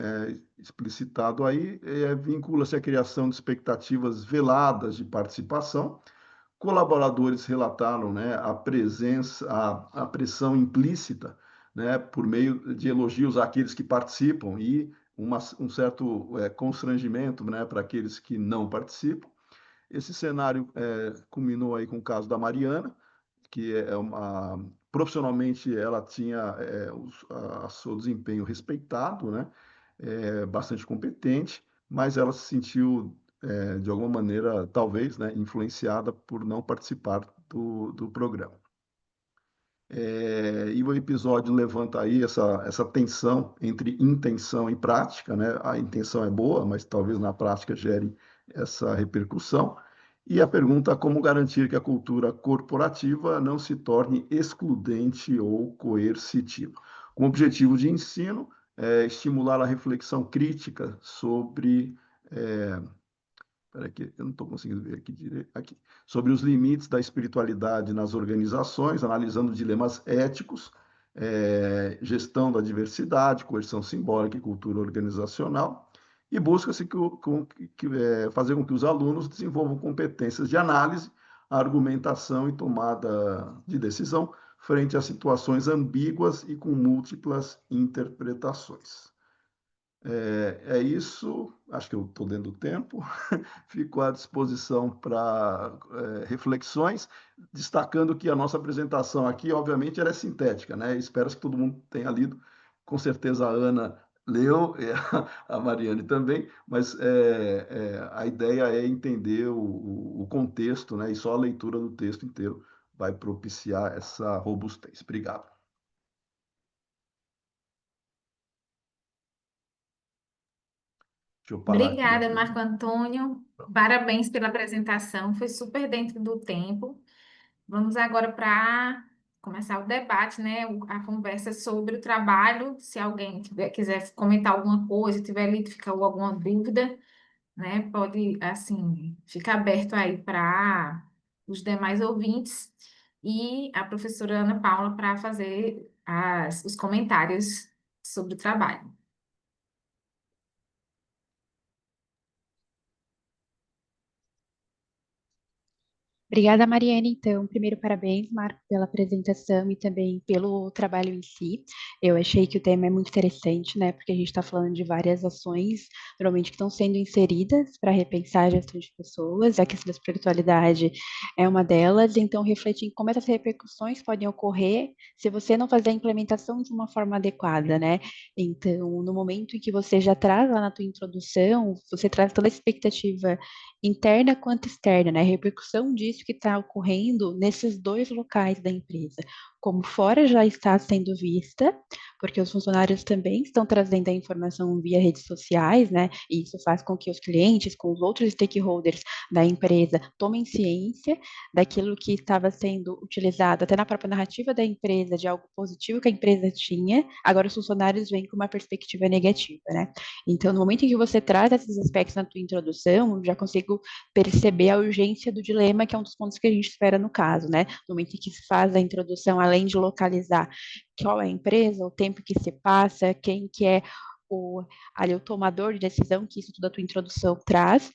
explicitado aí vincula-se à criação de expectativas veladas de participação. Colaboradores relataram, né, a pressão implícita, né, por meio de elogios àqueles que participam e um certo constrangimento, né, para aqueles que não participam. Esse cenário culminou aí com o caso da Mariana, que profissionalmente ela tinha o seu desempenho respeitado, né, bastante competente, mas ela se sentiu de alguma maneira, talvez, né, influenciada por não participar do programa. E o episódio levanta aí essa tensão entre intenção e prática, né? A intenção é boa, mas talvez na prática gere essa repercussão. E a pergunta é como garantir que a cultura corporativa não se torne excludente ou coercitiva. Com o objetivo de ensino, estimular a reflexão crítica sobre Espera aqui, eu não estou conseguindo ver aqui direito. Aqui. Sobre os limites da espiritualidade nas organizações, analisando dilemas éticos, gestão da diversidade, coerção simbólica e cultura organizacional, e busca-se fazer com que os alunos desenvolvam competências de análise, argumentação e tomada de decisão frente a situações ambíguas e com múltiplas interpretações. É isso, acho que eu estou dentro do tempo, fico à disposição para reflexões, destacando que a nossa apresentação aqui, obviamente, ela é sintética, né? Espero que todo mundo tenha lido, com certeza a Ana leu, e a Mariane também, mas a ideia é entender o contexto, né? E só a leitura do texto inteiro vai propiciar essa robustez. Obrigado. Deixa eu parar aqui. Obrigada, Marco Antônio. Parabéns pela apresentação, foi super dentro do tempo. Vamos agora para começar o debate, né? A conversa sobre o trabalho. Se alguém quiser comentar alguma coisa, tiver lido, ficou alguma dúvida, né? Pode, assim, ficar aberto aí para os demais ouvintes e a professora Ana Paula para fazer os comentários sobre o trabalho. Obrigada, Mariane. Então, primeiro, parabéns, Marco, pela apresentação e também pelo trabalho em si. Eu achei que o tema é muito interessante, né? Porque a gente está falando de várias ações, normalmente que estão sendo inseridas para repensar a gestão de pessoas. A questão da espiritualidade é uma delas. Então, refletir em como essas repercussões podem ocorrer se você não fazer a implementação de uma forma adequada, né? Então, no momento em que você já traz lá na tua introdução, você traz toda a expectativa interna quanto externa, né? A repercussão disso que está ocorrendo nesses dois locais da empresa. como fora já está sendo vista, porque os funcionários também estão trazendo a informação via redes sociais, né? E isso faz com que os clientes, com os outros stakeholders da empresa, tomem ciência daquilo que estava sendo utilizado até na própria narrativa da empresa, de algo positivo que a empresa tinha, agora os funcionários vêm com uma perspectiva negativa, né? Então, no momento em que você traz esses aspectos na tua introdução, eu já consigo perceber a urgência do dilema, que é um dos pontos que a gente espera no caso, né? No momento em que se faz a introdução, além de localizar qual é a empresa, o tempo que se passa, quem que é o tomador de decisão, que isso tudo a tua introdução traz,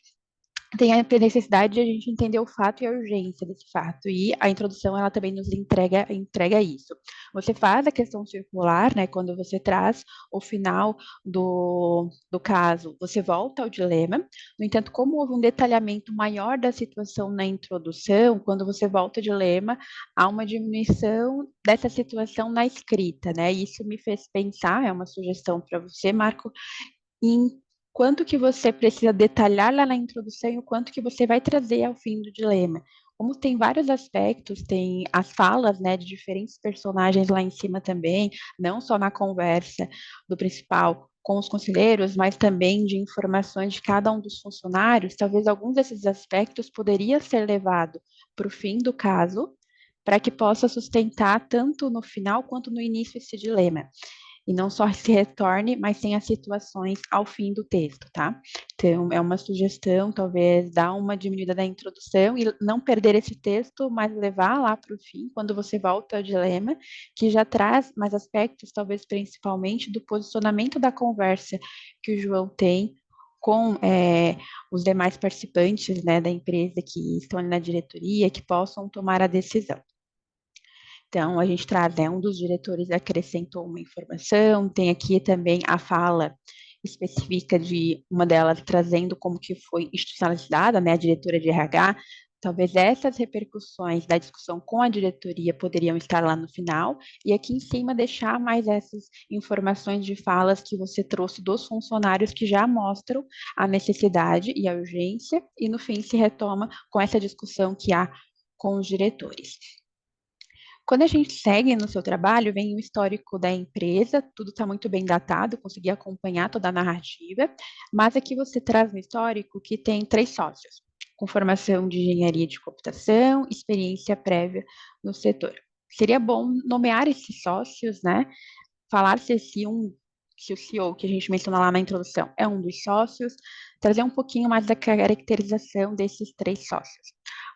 tem a necessidade de a gente entender o fato e a urgência desse fato. E a introdução, ela também nos entrega isso. Você faz a questão circular, né, quando você traz o final do caso, você volta ao dilema. No entanto, como houve um detalhamento maior da situação na introdução, quando você volta ao dilema, há uma diminuição dessa situação na escrita, né? E isso me fez pensar, é uma sugestão para você, Marco, em quanto que você precisa detalhar lá na introdução e o quanto que você vai trazer ao fim do dilema. Como tem vários aspectos, tem as falas, né, de diferentes personagens lá em cima também, não só na conversa do principal com os conselheiros, mas também de informações de cada um dos funcionários, talvez alguns desses aspectos poderia ser levado para o fim do caso, para que possa sustentar tanto no final quanto no início esse dilema e não só se retorne, mas tenha situações ao fim do texto, tá? Então, é uma sugestão, talvez, dar uma diminuída da introdução e não perder esse texto, mas levar lá para o fim, quando você volta ao dilema, que já traz mais aspectos, talvez principalmente, do posicionamento da conversa que o João tem com os demais participantes, né, da empresa que estão ali na diretoria, que possam tomar a decisão. Então, a gente traz, um dos diretores acrescentou uma informação, tem aqui também a fala específica de uma delas trazendo como que foi institucionalizada, né, a diretora de RH, talvez essas repercussões da discussão com a diretoria poderiam estar lá no final, e aqui em cima deixar mais essas informações de falas que você trouxe dos funcionários que já mostram a necessidade e a urgência, e no fim se retoma com essa discussão que há com os diretores. Quando a gente segue no seu trabalho, vem o histórico da empresa, tudo está muito bem datado, consegui acompanhar toda a narrativa, mas aqui você traz um histórico que tem 3 sócios, com formação de engenharia de computação, experiência prévia no setor. Seria bom nomear esses sócios, né? Falar se o CEO que a gente menciona lá na introdução é um dos sócios, trazer um pouquinho mais da caracterização desses 3 sócios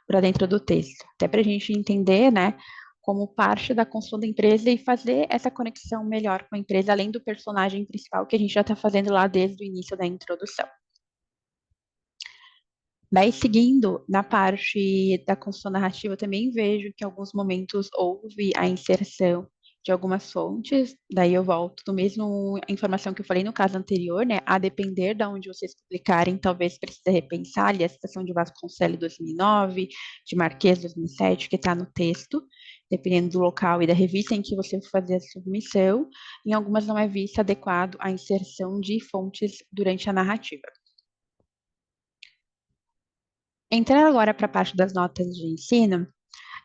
para dentro do texto, até para a gente entender, né, como parte da construção da empresa e fazer essa conexão melhor com a empresa, além do personagem principal que a gente já está fazendo lá desde o início da introdução. Daí, seguindo na parte da construção narrativa, eu também vejo que em alguns momentos houve a inserção de algumas fontes, daí eu volto no mesmo informação que eu falei no caso anterior, né, a depender de onde vocês publicarem, talvez precise repensar ali a citação de Vasconcelos 2009, de Marquês 2007, que está no texto, dependendo do local e da revista em que você for fazer a submissão, em algumas não é visto adequado a inserção de fontes durante a narrativa. Entrando agora para a parte das notas de ensino,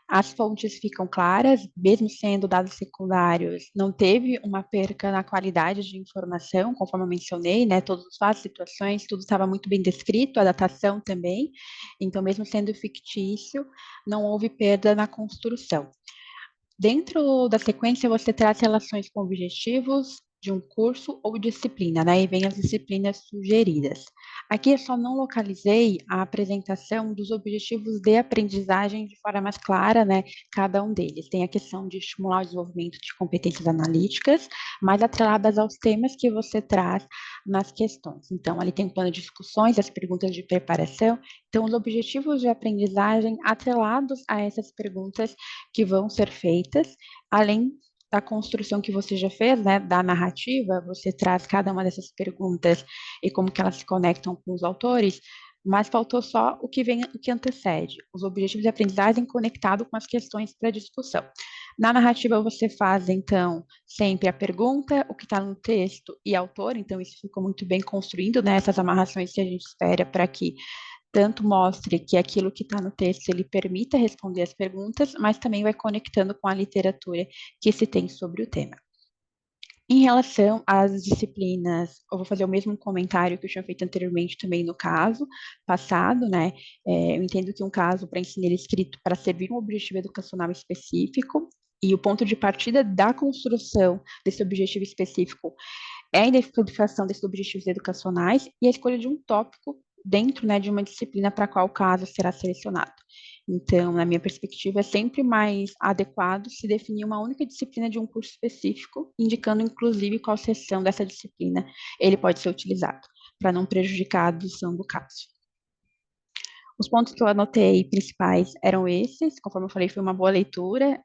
as fontes ficam claras, mesmo sendo dados secundários, não teve uma perca na qualidade de informação, conforme eu mencionei, né? Todos os fatos, situações, tudo estava muito bem descrito, a datação também. Então, mesmo sendo fictício, não houve perda na construção. Dentro da sequência, você traz relações com objetivos de um curso ou disciplina, né? E vem as disciplinas sugeridas. Aqui eu só não localizei a apresentação dos objetivos de aprendizagem de forma mais clara, né? Cada um deles. Tem a questão de estimular o desenvolvimento de competências analíticas, mais atreladas aos temas que você traz nas questões. Então, ali tem um plano de discussões, as perguntas de preparação. Então, os objetivos de aprendizagem atrelados a essas perguntas que vão ser feitas, além da construção que você já fez, né, da narrativa, você traz cada uma dessas perguntas e como que elas se conectam com os autores, mas faltou só o que antecede, os objetivos de aprendizagem conectado com as questões para discussão. Na narrativa você faz, então, sempre a pergunta, o que está no texto e autor, então isso ficou muito bem construído, né, essas amarrações que a gente espera para que tanto mostre que aquilo que está no texto ele permita responder as perguntas, mas também vai conectando com a literatura que se tem sobre o tema. Em relação às disciplinas, eu vou fazer o mesmo comentário que eu tinha feito anteriormente também no caso passado, né? Eu entendo que um caso para ensino escrito para servir um objetivo educacional específico, e o ponto de partida da construção desse objetivo específico é a identificação desses objetivos educacionais e a escolha de um tópico dentro, né, de uma disciplina para qual o caso será selecionado. Então, na minha perspectiva, é sempre mais adequado se definir uma única disciplina de um curso específico, indicando, inclusive, qual seção dessa disciplina ele pode ser utilizado, para não prejudicar a dedução do caso. Os pontos que eu anotei principais eram esses, conforme eu falei, foi uma boa leitura,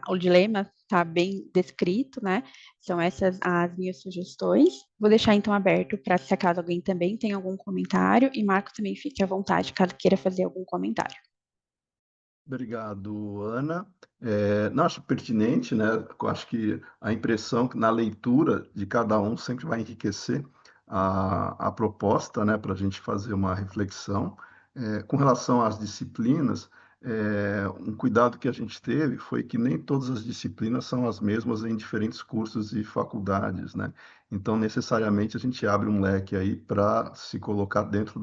o dilema está bem descrito, né? São essas as minhas sugestões. Vou deixar então aberto para se acaso alguém também tem algum comentário, e Marco também fique à vontade caso queira fazer algum comentário. Obrigado, Ana. Não, acho pertinente, né? Eu acho que a impressão que na leitura de cada um sempre vai enriquecer a proposta, né? Para a gente fazer uma reflexão. Com relação às disciplinas, um cuidado que a gente teve foi que nem todas as disciplinas são as mesmas em diferentes cursos e faculdades, né? Então, necessariamente, a gente abre um leque aí para se colocar dentro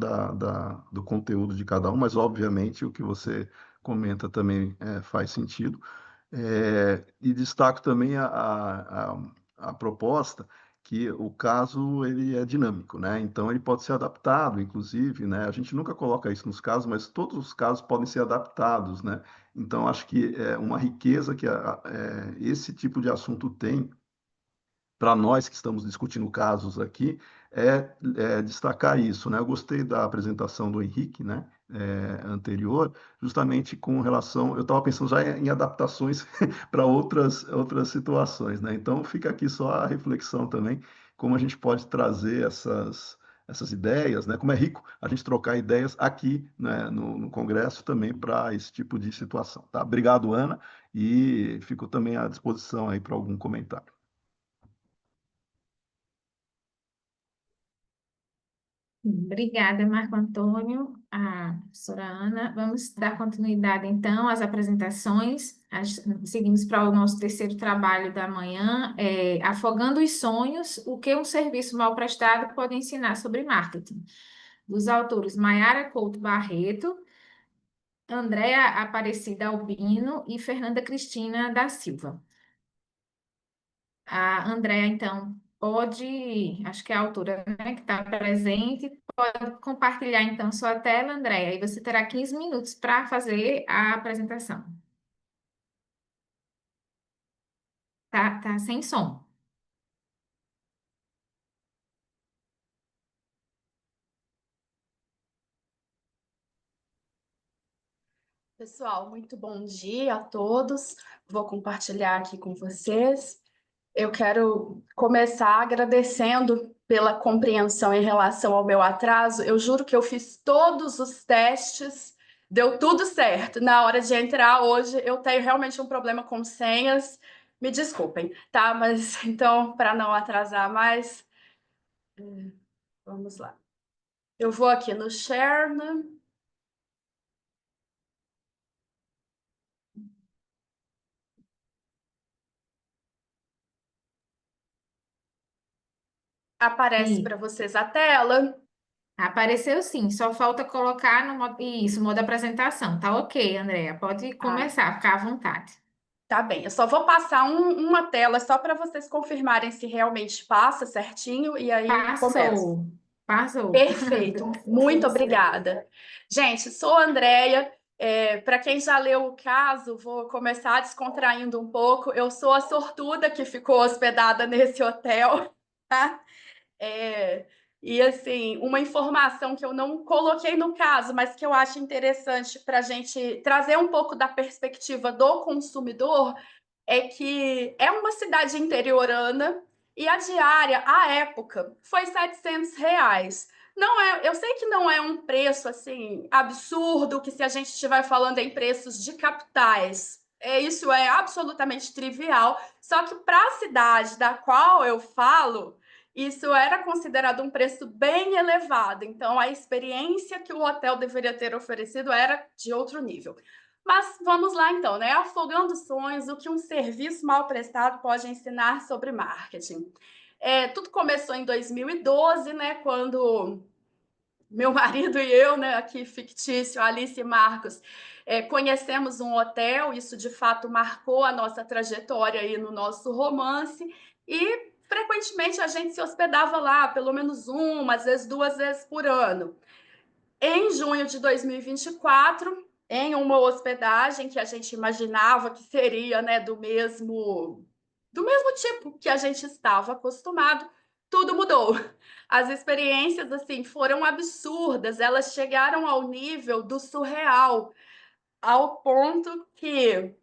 do conteúdo de cada um, mas, obviamente, o que você comenta também faz sentido. E destaco também a proposta que o caso ele é dinâmico, né? Então ele pode ser adaptado, inclusive, né? A gente nunca coloca isso nos casos, mas todos os casos podem ser adaptados, né? Então acho que é uma riqueza que esse tipo de assunto tem para nós que estamos discutindo casos aqui, destacar isso, né? Eu gostei da apresentação do Henrique, né? Anterior, justamente com relação, eu estava pensando já em adaptações para outras situações, né? Então fica aqui só a reflexão também, como a gente pode trazer essas ideias, né? Como é rico a gente trocar ideias aqui, né, no Congresso também para esse tipo de situação, tá? Obrigado, Ana, e fico também à disposição aí para algum comentário. Obrigada, Marco Antônio, a professora Ana. Vamos dar continuidade, então, às apresentações. Seguimos para o nosso terceiro trabalho da manhã, Afogando os Sonhos, o que um serviço mal prestado pode ensinar sobre marketing, dos autores Maiara Couto Barreto, Andréa Aparecida Albino e Fernanda Cristina da Silva. A Andréa, então, pode, acho que é a autora, né, que está presente, pode compartilhar, então, sua tela, Andréa, e você terá 15 minutos para fazer a apresentação. Tá sem som. Pessoal, muito bom dia a todos. Vou compartilhar aqui com vocês. Eu quero começar agradecendo pela compreensão em relação ao meu atraso. Eu juro que eu fiz todos os testes, deu tudo certo. Na hora de entrar hoje, eu tenho realmente um problema com senhas. Me desculpem, tá? Mas então, para não atrasar mais, vamos lá. Eu vou aqui no Share, né? Aparece Sim. para vocês a tela. Apareceu sim, só falta colocar no modo apresentação. Tá ok, Andréa, pode começar, ficar à vontade. Tá bem, eu só vou passar uma tela só para vocês confirmarem se realmente passa certinho e aí começa. Passou. Perfeito, muito obrigada. Gente, sou a Andréia. Para quem já leu o caso, vou começar descontraindo um pouco. Eu sou a sortuda que ficou hospedada nesse hotel, tá? E assim, uma informação que eu não coloquei no caso, mas que eu acho interessante para a gente trazer um pouco da perspectiva do consumidor, é que é uma cidade interiorana e a diária, à época, foi R$ 700. Não é, eu sei que não é um preço assim absurdo, que se a gente estiver falando em preços de capitais, isso é absolutamente trivial. Só que para a cidade da qual eu falo, isso era considerado um preço bem elevado. Então, a experiência que o hotel deveria ter oferecido era de outro nível. Mas vamos lá então, né? Afogando sonhos, o que um serviço mal prestado pode ensinar sobre marketing. Tudo começou em 2012, né? Quando meu marido e eu, né, aqui fictício, Alice e Marcos, conhecemos um hotel. Isso de fato marcou a nossa trajetória aí no nosso romance, e frequentemente a gente se hospedava lá, pelo menos uma, às vezes 2 vezes por ano. Em junho de 2024, em uma hospedagem que a gente imaginava que seria, né, do mesmo tipo que a gente estava acostumado, tudo mudou. As experiências, assim, foram absurdas, elas chegaram ao nível do surreal, ao ponto que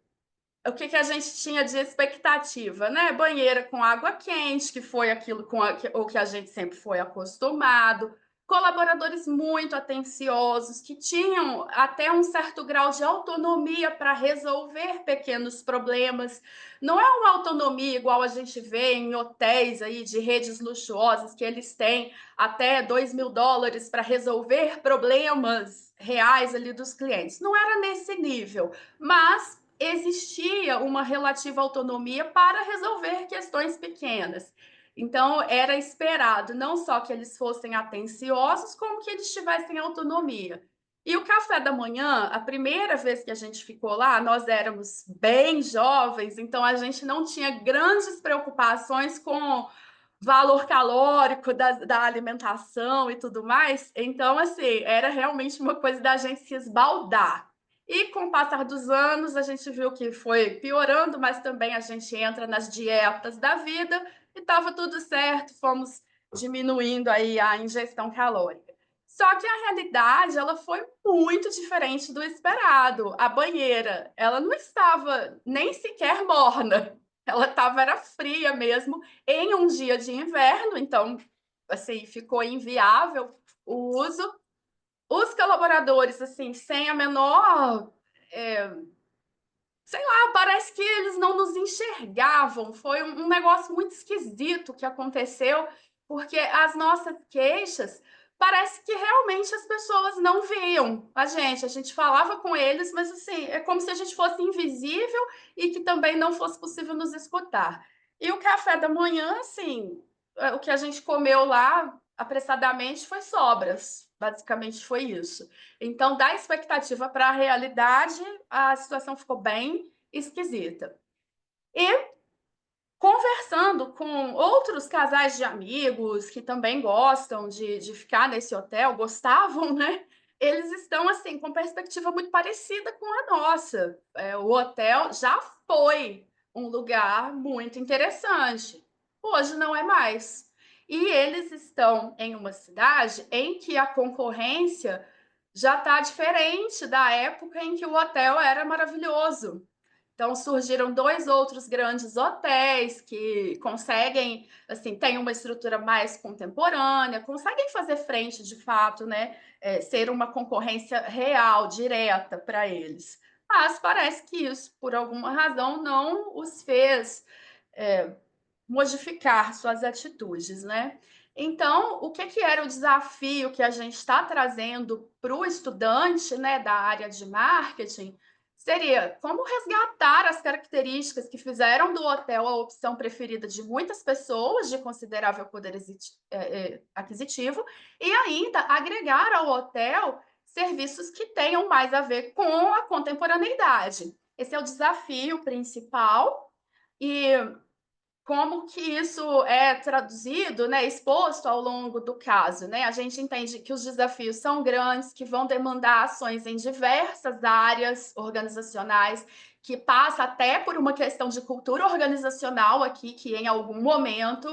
o que a gente tinha de expectativa, né? Banheira com água quente, que foi aquilo o que a gente sempre foi acostumado, colaboradores muito atenciosos, que tinham até um certo grau de autonomia para resolver pequenos problemas. Não é uma autonomia igual a gente vê em hotéis aí de redes luxuosas, que eles têm até $2.000 para resolver problemas reais ali dos clientes. Não era nesse nível, mas existia uma relativa autonomia para resolver questões pequenas. Então, era esperado não só que eles fossem atenciosos, como que eles tivessem autonomia. E o café da manhã, a primeira vez que a gente ficou lá, nós éramos bem jovens, então a gente não tinha grandes preocupações com valor calórico da alimentação e tudo mais. Então, assim, era realmente uma coisa da gente se esbaldar. E com o passar dos anos, a gente viu que foi piorando, mas também a gente entra nas dietas da vida e estava tudo certo, fomos diminuindo aí a ingestão calórica. Só que a realidade, ela foi muito diferente do esperado. A banheira, ela não estava nem sequer morna. Ela era fria mesmo, em um dia de inverno, então, assim, ficou inviável o uso. Os colaboradores, assim, sem a menor, sei lá, parece que eles não nos enxergavam. Foi um negócio muito esquisito que aconteceu, porque as nossas queixas, parece que realmente as pessoas não viam a gente. A gente falava com eles, mas assim, é como se a gente fosse invisível e que também não fosse possível nos escutar. E o café da manhã, assim, o que a gente comeu lá apressadamente foi sobras. Basicamente foi isso. Então, da expectativa para a realidade, a situação ficou bem esquisita. E conversando com outros casais de amigos que também gostam de ficar nesse hotel, gostavam, né? Eles estão, assim, com perspectiva muito parecida com a nossa. O hotel já foi um lugar muito interessante. Hoje não é mais. E eles estão em uma cidade em que a concorrência já está diferente da época em que o hotel era maravilhoso. Então surgiram 2 outros grandes hotéis que conseguem, assim, têm uma estrutura mais contemporânea, conseguem fazer frente de fato, né? Ser uma concorrência real, direta para eles. Mas parece que isso, por alguma razão, não os fez modificar suas atitudes, né? Então, o que era o desafio que a gente está trazendo para o estudante, né, da área de marketing, seria como resgatar as características que fizeram do hotel a opção preferida de muitas pessoas de considerável poder aquisitivo, e ainda agregar ao hotel serviços que tenham mais a ver com a contemporaneidade. Esse é o desafio principal. E como que isso é traduzido, né, exposto ao longo do caso, né? A gente entende que os desafios são grandes, que vão demandar ações em diversas áreas organizacionais, que passa até por uma questão de cultura organizacional aqui, que em algum momento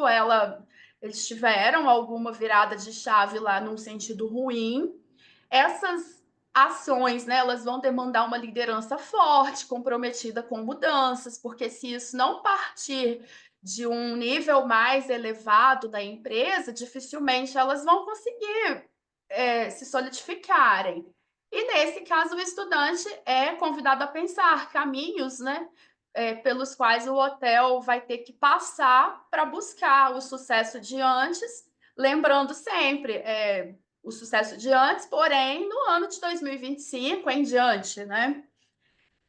eles tiveram alguma virada de chave lá num sentido ruim. Essas ações, né, elas vão demandar uma liderança forte, comprometida com mudanças, porque se isso não partir de um nível mais elevado da empresa, dificilmente elas vão conseguir se solidificarem. E nesse caso, o estudante é convidado a pensar caminhos, né, pelos quais o hotel vai ter que passar para buscar o sucesso de antes, lembrando sempre o sucesso de antes, porém no ano de 2025 em diante, né?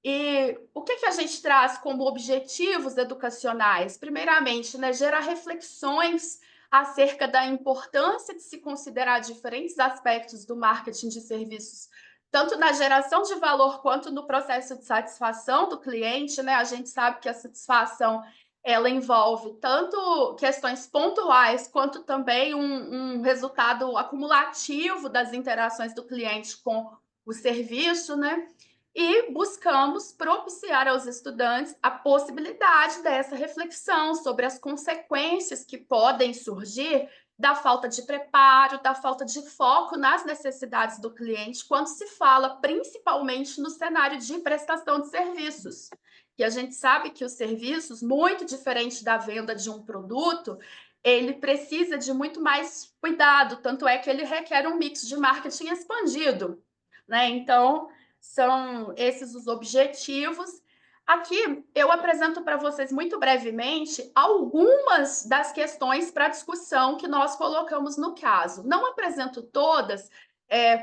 E o que a gente traz como objetivos educacionais? Primeiramente, né, gerar reflexões acerca da importância de se considerar diferentes aspectos do marketing de serviços, tanto na geração de valor quanto no processo de satisfação do cliente, né? A gente sabe que a satisfação ela envolve tanto questões pontuais quanto também um resultado acumulativo das interações do cliente com o serviço, né? E buscamos propiciar aos estudantes a possibilidade dessa reflexão sobre as consequências que podem surgir da falta de preparo, da falta de foco nas necessidades do cliente, quando se fala principalmente no cenário de prestação de serviços. E a gente sabe que os serviços, muito diferente da venda de um produto, ele precisa de muito mais cuidado, tanto é que ele requer um mix de marketing expandido, né? Então, são esses os objetivos. Aqui eu apresento para vocês muito brevemente algumas das questões para discussão que nós colocamos no caso. Não apresento todas,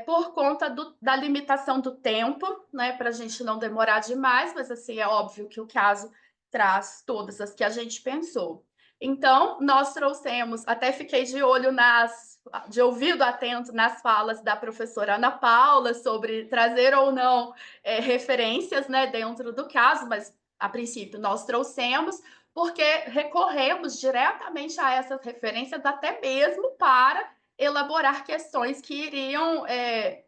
por conta da limitação do tempo, né, para a gente não demorar demais, mas assim, é óbvio que o caso traz todas as que a gente pensou. Então, nós trouxemos, até fiquei de olho de ouvido atento nas falas da professora Ana Paula sobre trazer ou não referências, né, dentro do caso, mas a princípio nós trouxemos, porque recorremos diretamente a essas referências, até mesmo para elaborar questões que iriam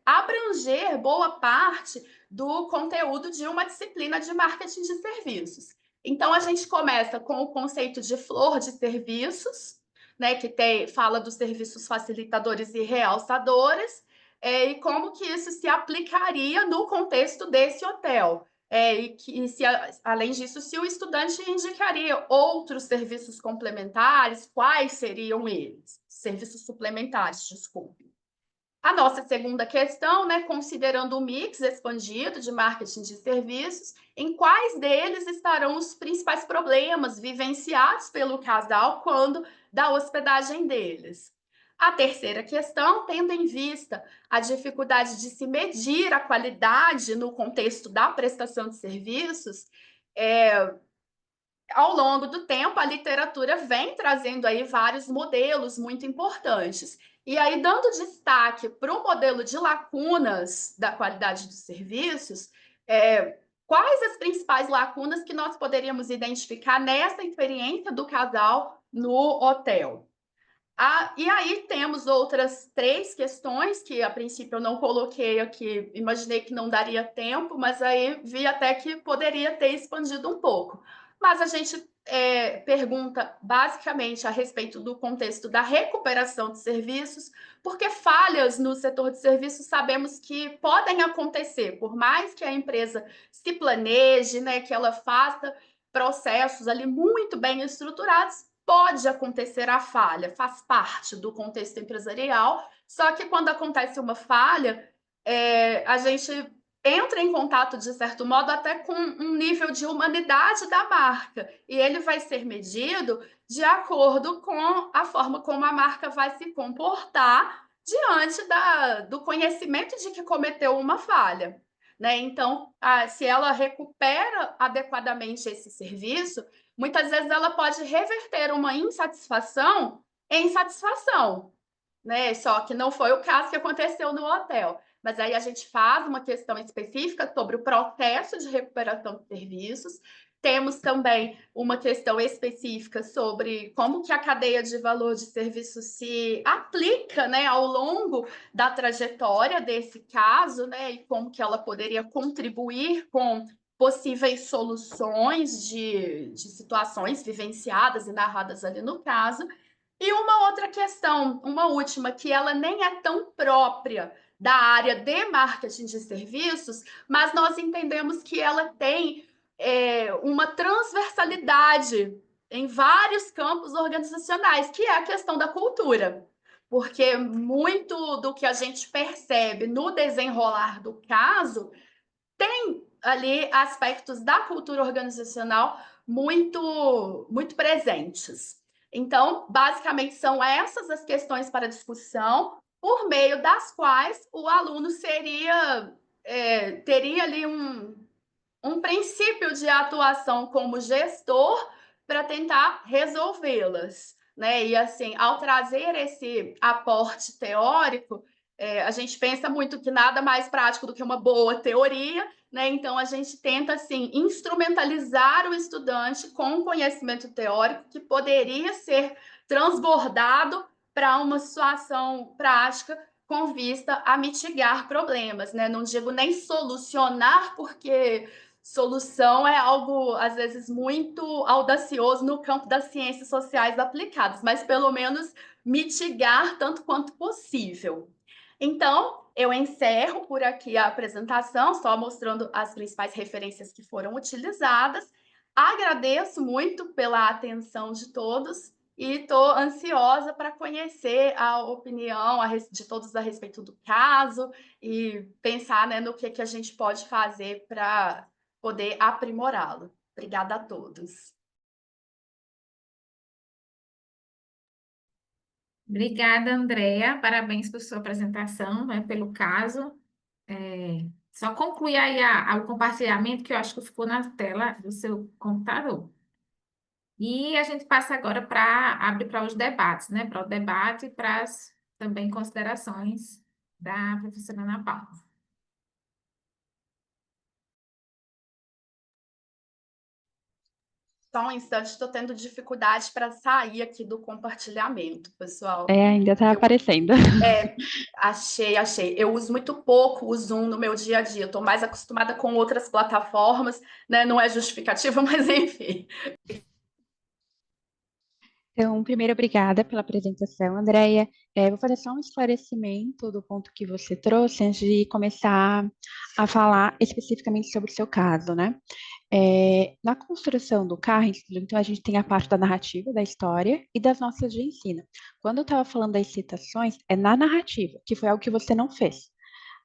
abranger boa parte do conteúdo de uma disciplina de marketing de serviços. Então, a gente começa com o conceito de flor de serviços, né, que fala dos serviços facilitadores e realçadores, e como que isso se aplicaria no contexto desse hotel. Além disso, se o estudante indicaria outros serviços complementares, quais seriam eles? Serviços suplementares, desculpe. A nossa segunda questão, né, considerando o mix expandido de marketing de serviços, em quais deles estarão os principais problemas vivenciados pelo casal quando da hospedagem deles? A terceira questão, tendo em vista a dificuldade de se medir a qualidade no contexto da prestação de serviços, ao longo do tempo, a literatura vem trazendo aí vários modelos muito importantes. E aí, dando destaque para o modelo de lacunas da qualidade dos serviços, quais as principais lacunas que nós poderíamos identificar nessa experiência do casal no hotel? E aí temos outras 3 questões que, a princípio, eu não coloquei aqui, imaginei que não daria tempo, mas aí vi até que poderia ter expandido um pouco. Mas a gente pergunta basicamente a respeito do contexto da recuperação de serviços, porque falhas no setor de serviços sabemos que podem acontecer, por mais que a empresa se planeje, né, que ela faça processos ali muito bem estruturados, pode acontecer a falha, faz parte do contexto empresarial, só que quando acontece uma falha, a gente entra em contato, de certo modo, até com um nível de humanidade da marca, e ele vai ser medido de acordo com a forma como a marca vai se comportar diante do conhecimento de que cometeu uma falha, né? Então, se ela recupera adequadamente esse serviço, muitas vezes ela pode reverter uma insatisfação em satisfação, né? Só que não foi o caso que aconteceu no hotel. Mas aí a gente faz uma questão específica sobre o processo de recuperação de serviços. Temos também uma questão específica sobre como que a cadeia de valor de serviço se aplica, né, ao longo da trajetória desse caso, né, e como que ela poderia contribuir com possíveis soluções de situações vivenciadas e narradas ali no caso. E uma outra questão, uma última, que ela nem é tão própria da área de marketing de serviços, mas nós entendemos que ela tem uma transversalidade em vários campos organizacionais, que é a questão da cultura. Porque muito do que a gente percebe no desenrolar do caso tem ali aspectos da cultura organizacional muito presentes. Então, basicamente, são essas as questões para discussão, por meio das quais o aluno teria ali um princípio de atuação como gestor para tentar resolvê-las, né? E assim, ao trazer esse aporte teórico, a gente pensa muito que nada mais prático do que uma boa teoria, né? Então a gente tenta assim instrumentalizar o estudante com um conhecimento teórico que poderia ser transbordado para uma situação prática com vista a mitigar problemas, né? Não digo nem solucionar, porque solução é algo, às vezes, muito audacioso no campo das ciências sociais aplicadas, mas pelo menos mitigar tanto quanto possível. Então, eu encerro por aqui a apresentação, só mostrando as principais referências que foram utilizadas. Agradeço muito pela atenção de todos e estou ansiosa para conhecer a opinião de todos a respeito do caso e pensar, né, no que a gente pode fazer para poder aprimorá-lo. Obrigada a todos. Obrigada, Andréa. Parabéns por sua apresentação, né, pelo caso. Só conclui aí o compartilhamento, que eu acho que ficou na tela do seu computador. E a gente passa agora para abrir para os debates, né? Para o debate e para as também considerações da professora Ana Paula. Só um instante, estou tendo dificuldade para sair aqui do compartilhamento, pessoal. Ainda está aparecendo. Achei. Eu uso muito pouco o Zoom no meu dia a dia. Estou mais acostumada com outras plataformas, né? Não é justificativa, mas enfim. Então, primeiro, obrigada pela apresentação, Andréia. Vou fazer só um esclarecimento do ponto que você trouxe antes de começar a falar especificamente sobre o seu caso, né? Na construção do carro, então, a gente tem a parte da narrativa, da história e das notas de ensino. Quando eu estava falando das citações, é na narrativa, que foi algo que você não fez.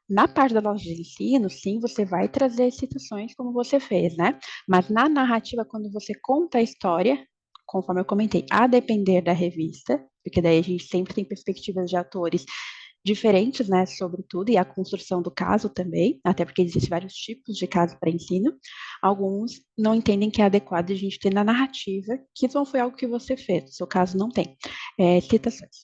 Na parte da nota de ensino, sim, você vai trazer citações como você fez, né? Mas na narrativa, quando você conta a história, conforme eu comentei, a depender da revista, porque daí a gente sempre tem perspectivas de atores diferentes, né, sobre tudo, e a construção do caso também, até porque existem vários tipos de caso para ensino. Alguns não entendem que é adequado a gente ter na narrativa, que não foi algo que você fez, no seu caso não tem, citações.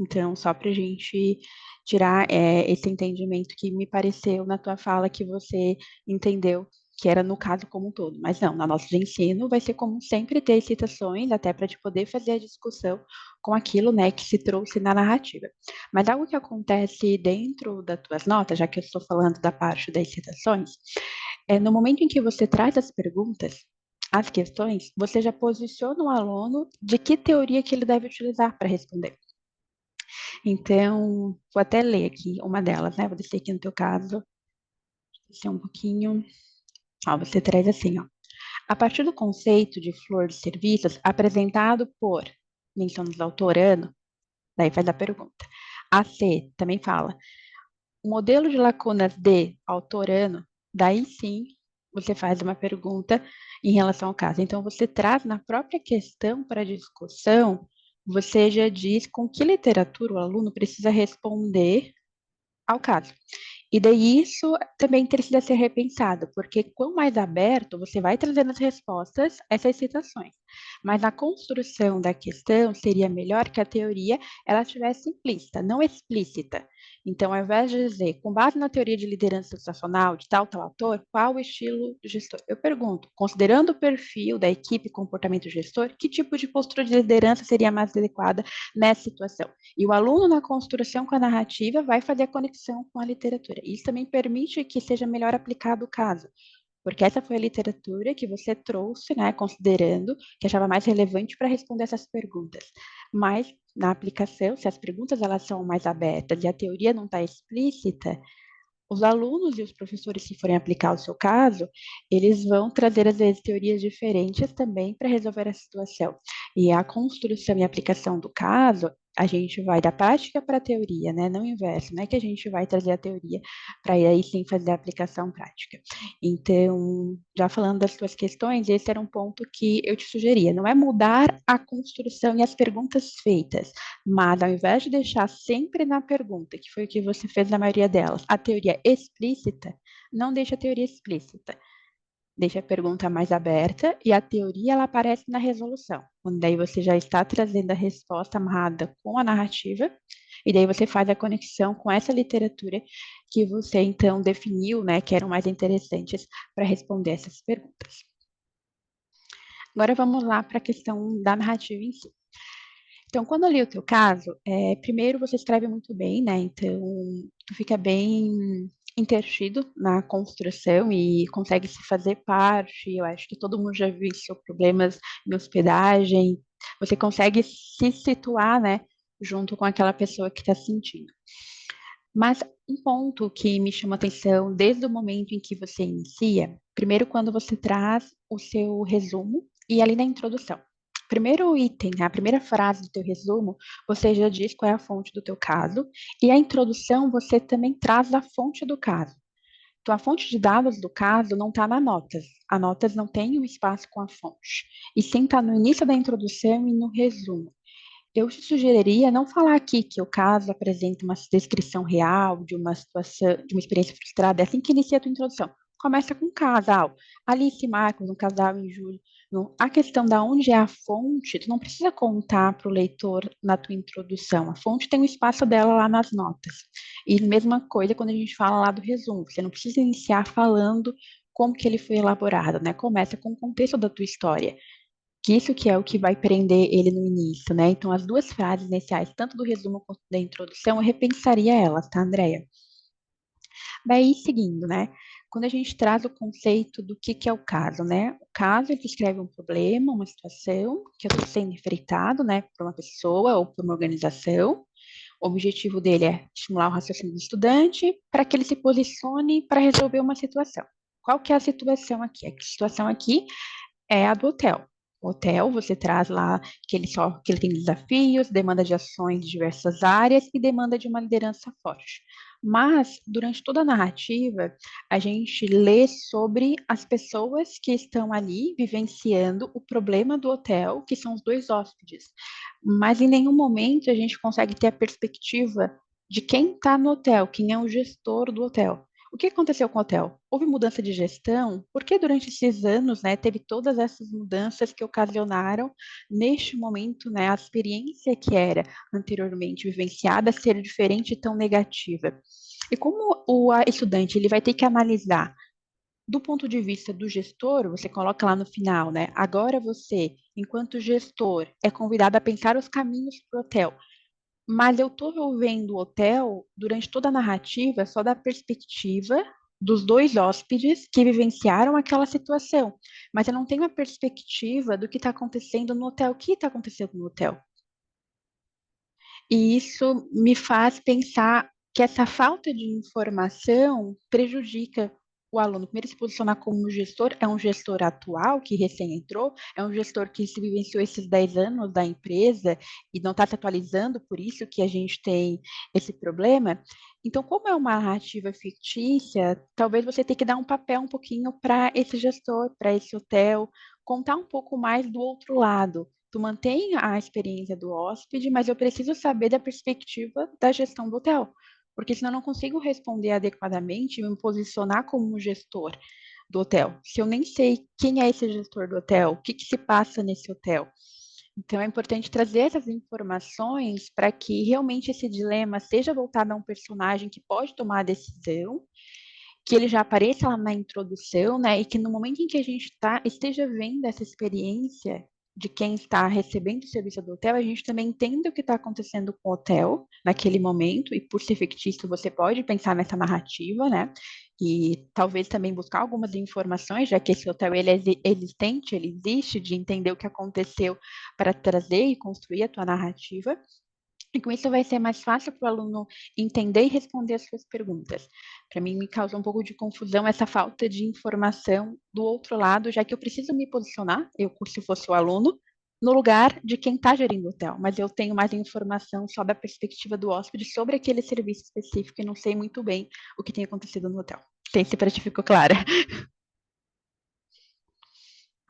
Então, só para a gente tirar esse entendimento que me pareceu na tua fala que você entendeu que era no caso como um todo, mas não, na nossa de ensino vai ser comum sempre ter citações, até para te poder fazer a discussão com aquilo, né, que se trouxe na narrativa. Mas algo que acontece dentro das tuas notas, já que eu estou falando da parte das citações, no momento em que você traz as perguntas, as questões, você já posiciona o aluno de que teoria que ele deve utilizar para responder. Então, vou até ler aqui uma delas, né, vou descer aqui no teu caso, descer um pouquinho. Você traz assim, ó. A partir do conceito de flor de serviços apresentado por, mencionamos autorano, daí faz a pergunta. A C também fala, o modelo de lacunas de autorano, daí sim você faz uma pergunta em relação ao caso. Então, você traz na própria questão para discussão, você já diz com que literatura o aluno precisa responder ao caso. E daí isso também precisa ser repensado, porque quanto mais aberto, você vai trazendo as respostas a essas citações. Mas na construção da questão, seria melhor que a teoria ela estivesse implícita, não explícita. Então, ao invés de dizer, com base na teoria de liderança situacional de tal autor, qual o estilo do gestor? Eu pergunto, considerando o perfil da equipe e comportamento do gestor, que tipo de postura de liderança seria mais adequada nessa situação? E o aluno, na construção com a narrativa, vai fazer a conexão com a literatura. Isso também permite que seja melhor aplicado o caso, porque essa foi a literatura que você trouxe, né, considerando que achava mais relevante para responder essas perguntas. Mas, na aplicação, se as perguntas elas são mais abertas e a teoria não está explícita, os alunos e os professores que forem aplicar o seu caso, eles vão trazer, às vezes, teorias diferentes também para resolver a situação. E a construção e aplicação do caso, A gente vai da prática para a teoria, né? Não o inverso, não é que a gente vai trazer a teoria para aí sim fazer a aplicação prática. Então, já falando das suas questões, esse era um ponto que eu te sugeria. Não é mudar a construção e as perguntas feitas, mas ao invés de deixar sempre na pergunta, que foi o que você fez na maioria delas, a teoria explícita, não deixa a teoria explícita. Deixa a pergunta mais aberta e a teoria ela aparece na resolução, onde daí você já está trazendo a resposta amarrada com a narrativa, e daí você faz a conexão com essa literatura que você então definiu, né, que eram mais interessantes para responder essas perguntas. Agora vamos lá para a questão da narrativa em si. Então, quando eu li o teu caso, primeiro você escreve muito bem, né? Então, tu fica bem intertido na construção e consegue se fazer parte. Eu acho que todo mundo já viu problemas em hospedagem. Você consegue se situar, né? Junto com aquela pessoa que está sentindo. Mas um ponto que me chama atenção desde o momento em que você inicia, primeiro quando você traz o seu resumo e ali na introdução. Primeiro item, a primeira frase do teu resumo, você já diz qual é a fonte do teu caso, e a introdução você também traz a fonte do caso. Então, a fonte de dados do caso não está na notas. A notas não tem um espaço com a fonte. E sim está no início da introdução e no resumo. Eu te sugeriria não falar aqui que o caso apresenta uma descrição real de uma situação, de uma experiência frustrada, é assim que inicia a tua introdução. Começa com um casal, Alice e Marcos, um casal em julho. A questão da onde é a fonte, tu não precisa contar para o leitor na tua introdução. A fonte tem o espaço dela lá nas notas. E mesma coisa quando a gente fala lá do resumo. Você não precisa iniciar falando como que ele foi elaborado, né? Começa com o contexto da tua história. Que isso que é o que vai prender ele no início, né? Então, as duas frases iniciais, tanto do resumo quanto da introdução, eu repensaria elas, tá, Andréia? Daí, seguindo, né? Quando a gente traz o conceito do que é o caso, né? O caso, ele descreve um problema, uma situação que eu estou sendo enfrentado, né? Por uma pessoa ou por uma organização. O objetivo dele é estimular o raciocínio do estudante para que ele se posicione para resolver uma situação. Qual que é a situação aqui? A situação aqui é a do hotel. O hotel, você traz lá que ele tem desafios, demanda de ações de diversas áreas e demanda de uma liderança forte. Mas, durante toda a narrativa, a gente lê sobre as pessoas que estão ali vivenciando o problema do hotel, que são os dois hóspedes. Mas em nenhum momento a gente consegue ter a perspectiva de quem está no hotel, quem é o gestor do hotel. O que aconteceu com o hotel? Houve mudança de gestão? Porque durante esses anos, né, teve todas essas mudanças que ocasionaram, neste momento, né, a experiência que era anteriormente vivenciada ser diferente e tão negativa. E como o estudante ele vai ter que analisar do ponto de vista do gestor, você coloca lá no final, né? Agora você, enquanto gestor, é convidado a pensar os caminhos para o hotel. Mas eu estou vendo o hotel, durante toda a narrativa, só da perspectiva dos dois hóspedes que vivenciaram aquela situação. Mas eu não tenho a perspectiva do que está acontecendo no hotel. O que está acontecendo no hotel? E isso me faz pensar que essa falta de informação prejudica o aluno. Primeiro, se posicionar como gestor, é um gestor atual, que recém entrou, é um gestor que se vivenciou esses 10 anos da empresa e não está se atualizando, por isso que a gente tem esse problema. Então, como é uma narrativa fictícia, talvez você tenha que dar um papel um pouquinho para esse gestor, para esse hotel, contar um pouco mais do outro lado. Tu mantém a experiência do hóspede, mas eu preciso saber da perspectiva da gestão do hotel, porque senão eu não consigo responder adequadamente e me posicionar como um gestor do hotel. Se eu nem sei quem é esse gestor do hotel, o que se passa nesse hotel. Então, é importante trazer essas informações para que realmente esse dilema seja voltado a um personagem que pode tomar a decisão, que ele já apareça lá na introdução, né? E que no momento em que a gente esteja vendo essa experiência de quem está recebendo o serviço do hotel, a gente também entende o que está acontecendo com o hotel naquele momento, e por ser fictício, você pode pensar nessa narrativa, né? E talvez também buscar algumas informações, já que esse hotel ele é existente, ele existe, de entender o que aconteceu para trazer e construir a tua narrativa. E com isso vai ser mais fácil para o aluno entender e responder as suas perguntas. Para mim, me causa um pouco de confusão essa falta de informação do outro lado, já que eu preciso me posicionar, eu, se fosse o aluno, no lugar de quem está gerindo o hotel, mas eu tenho mais informação só da perspectiva do hóspede sobre aquele serviço específico e não sei muito bem o que tem acontecido no hotel. Tem se para ti ficou clara.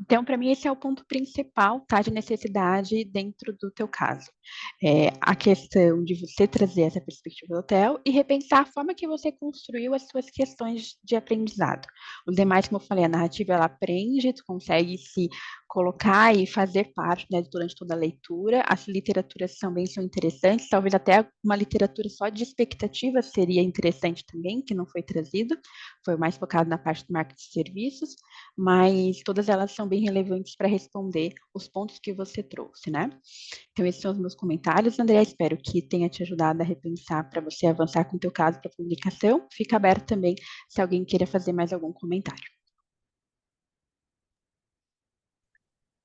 Então, para mim, esse é o ponto principal, tá, de necessidade dentro do teu caso. A questão de você trazer essa perspectiva do hotel e repensar a forma que você construiu as suas questões de aprendizado. Os demais, como eu falei, a narrativa, ela aprende, tu consegue se colocar e fazer parte, né, durante toda a leitura. As literaturas também são interessantes, talvez até uma literatura só de expectativa seria interessante também, que não foi trazido, foi mais focado na parte do marketing de serviços, mas todas elas são bem relevantes para responder os pontos que você trouxe, né? Então, esses são os meus comentários, André. Espero que tenha te ajudado a repensar para você avançar com o teu caso para publicação. Fica aberto também se alguém queira fazer mais algum comentário.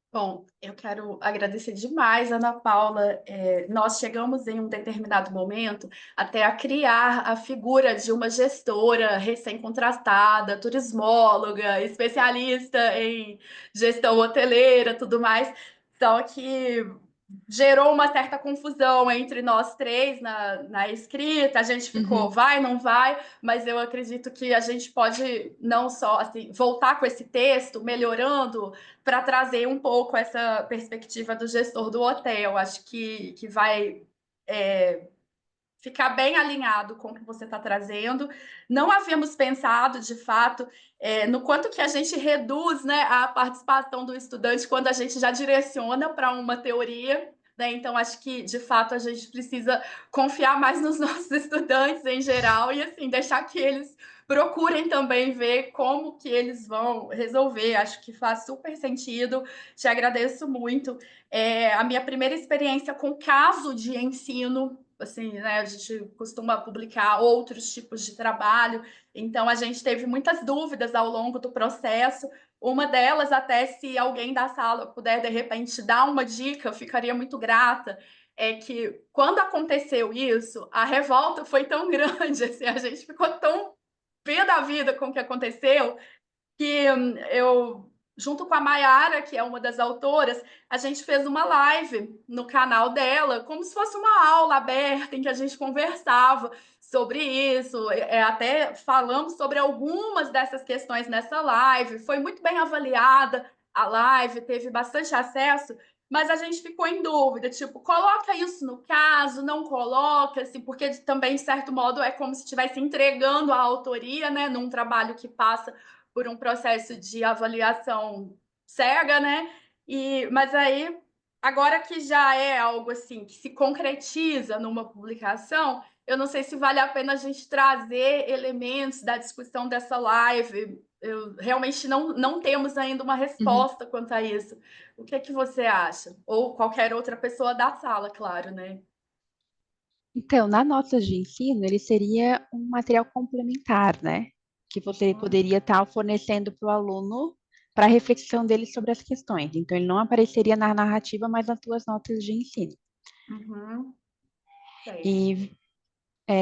Bom, eu quero agradecer demais, Ana Paula. Nós chegamos em um determinado momento até a criar a figura de uma gestora recém-contratada, turismóloga, especialista em gestão hoteleira, tudo mais. Só que gerou uma certa confusão entre nós três na escrita. A gente ficou, vai, não vai, mas eu acredito que a gente pode não só assim, voltar com esse texto, melhorando para trazer um pouco essa perspectiva do gestor do hotel. Acho que vai ficar bem alinhado com o que você está trazendo. Não havíamos pensado, de fato, no quanto que a gente reduz, né, a participação do estudante quando a gente já direciona para uma teoria. Né? Então, acho que, de fato, a gente precisa confiar mais nos nossos estudantes em geral e, assim, deixar que eles procurem também ver como que eles vão resolver. Acho que faz super sentido. Te agradeço muito. A minha primeira experiência com caso de ensino, assim, né, a gente costuma publicar outros tipos de trabalho, então a gente teve muitas dúvidas ao longo do processo. Uma delas, até se alguém da sala puder, de repente, dar uma dica, eu ficaria muito grata, é que quando aconteceu isso, a revolta foi tão grande, assim, a gente ficou tão pé da vida com o que aconteceu, que eu, junto com a Mayara, que é uma das autoras, a gente fez uma live no canal dela, como se fosse uma aula aberta em que a gente conversava sobre isso, até falamos sobre algumas dessas questões nessa live. Foi muito bem avaliada a live, teve bastante acesso, mas a gente ficou em dúvida, tipo, coloca isso no caso, não coloca, assim, porque também, de certo modo, é como se estivesse entregando a autoria, né, num trabalho que passa por um processo de avaliação cega, né? Mas aí, agora que já é algo assim que se concretiza numa publicação, eu não sei se vale a pena a gente trazer elementos da discussão dessa live. Realmente não temos ainda uma resposta quanto a isso. O que é que você acha? Ou qualquer outra pessoa da sala, claro, né? Então, na nota de ensino, ele seria um material complementar, né? Que você poderia estar fornecendo para o aluno para a reflexão dele sobre as questões. Então, ele não apareceria na narrativa, mas nas tuas notas de ensino. E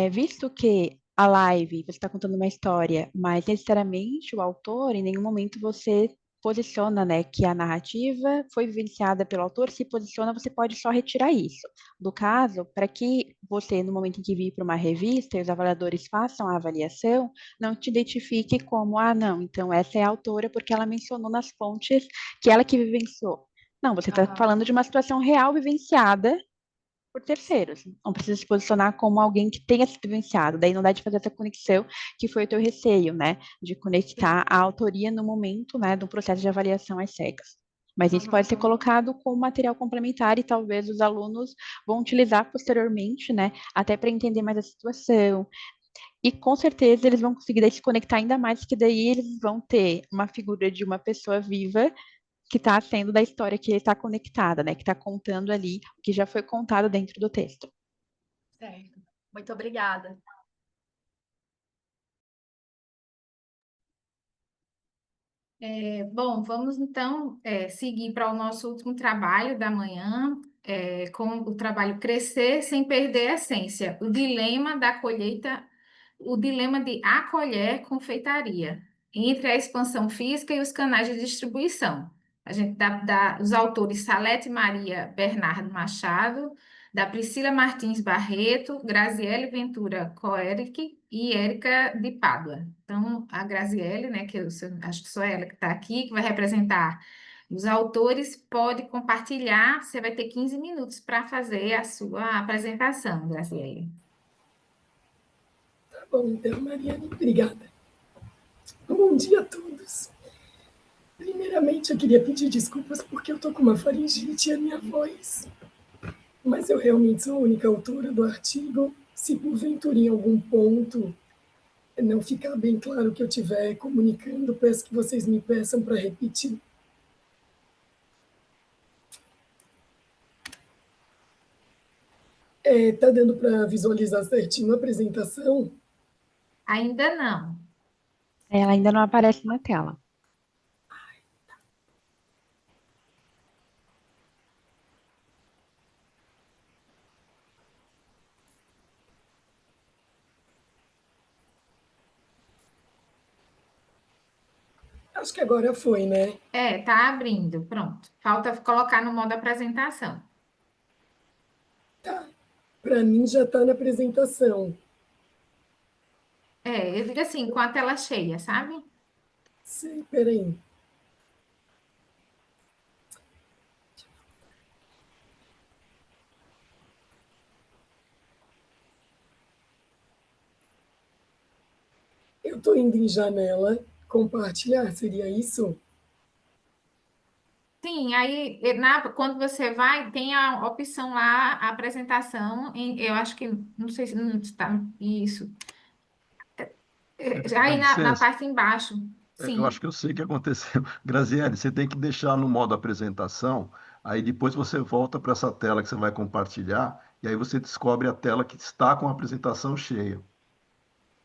visto que a live, você está contando uma história, mas necessariamente o autor, em nenhum momento você posiciona, né, que a narrativa foi vivenciada pelo autor, se posiciona, você pode só retirar isso. Do caso, para que você, no momento em que vir para uma revista e os avaliadores façam a avaliação, não te identifique como, não, então essa é a autora porque ela mencionou nas fontes que ela que vivenciou. Não, você está falando de uma situação real vivenciada por terceiros. Não precisa se posicionar como alguém que tenha se vivenciado. Daí não dá de fazer essa conexão que foi o teu receio, né? De conectar a autoria no momento, né, do processo de avaliação às cegas. Mas isso pode ser colocado como material complementar e talvez os alunos vão utilizar posteriormente, né? Até para entender mais a situação. E com certeza eles vão conseguir daí se conectar ainda mais, que daí eles vão ter uma figura de uma pessoa viva que está sendo da história que está conectada, né? Que está contando ali o que já foi contado dentro do texto. Certo. Muito obrigada. Bom, vamos então seguir para o nosso último trabalho da manhã, com o trabalho Crescer sem perder a essência, o dilema da colheita, o dilema de acolher confeitaria, entre a expansão física e os canais de distribuição. A gente dá os autores Salete Maria Bernardo Machado, da Priscila Martins Barreto, Graziele Ventura Coeric e Érica de Pádua. Então, a Graziele, né, acho que sou ela que está aqui, que vai representar os autores, pode compartilhar, você vai ter 15 minutos para fazer a sua apresentação, Graziele. Tá bom, então, Mariane, obrigada. Bom dia a todos. Primeiramente, eu queria pedir desculpas porque eu tô com uma faringite e a minha voz. Mas eu realmente sou a única autora do artigo. Se porventura em algum ponto não ficar bem claro o que eu estiver comunicando, peço que vocês me peçam para repetir. Tá dando para visualizar certinho a apresentação? Ainda não. Ela ainda não aparece na tela. Acho que agora foi, né? Tá abrindo, pronto. Falta colocar no modo apresentação. Tá. Para mim já está na apresentação. Eu digo assim, com a tela cheia, sabe? Sei, peraí. Eu estou indo em janela, compartilhar, seria isso? Sim, aí quando você vai, tem a opção lá, a apresentação, eu acho que, não sei se não está, isso. Já Dá aí na licença. parte embaixo, Eu acho sim. que eu sei o que aconteceu. Graziele, você tem que deixar no modo apresentação, aí depois você volta para essa tela que você vai compartilhar, e aí você descobre a tela que está com a apresentação cheia.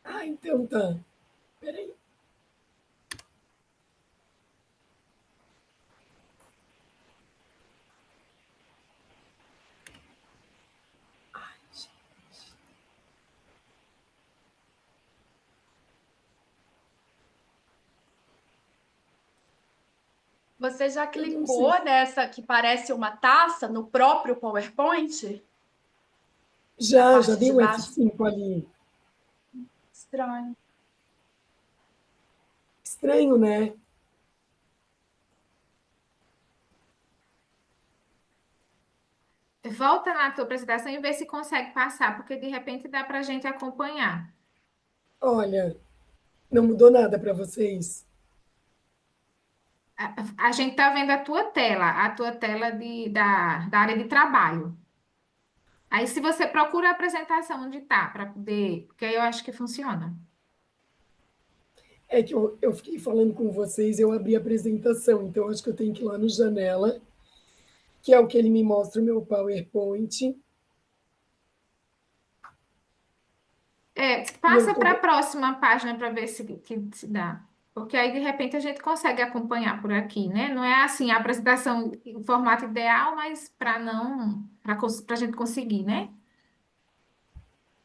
Ah, então tá. Peraí. Você já Eu não clicou sei. nessa que parece uma taça no próprio PowerPoint? Na Já parte dei de um baixo? F5 ali. Estranho. Estranho, né? Volta na tua apresentação e vê se consegue passar, porque de repente dá para a gente acompanhar. Olha, não mudou nada para vocês. A gente está vendo a tua tela da área de trabalho. Aí, se você procura a apresentação onde está, para poder, porque aí eu acho que funciona. É que eu fiquei falando com vocês, eu abri a apresentação, então acho que eu tenho que ir lá no janela, que é o que ele me mostra o meu PowerPoint. E eu Passa tô. para a próxima página para ver se dá. Porque aí, de repente, a gente consegue acompanhar por aqui, né? Não é assim a apresentação, o formato ideal, mas para não, para a gente conseguir, né?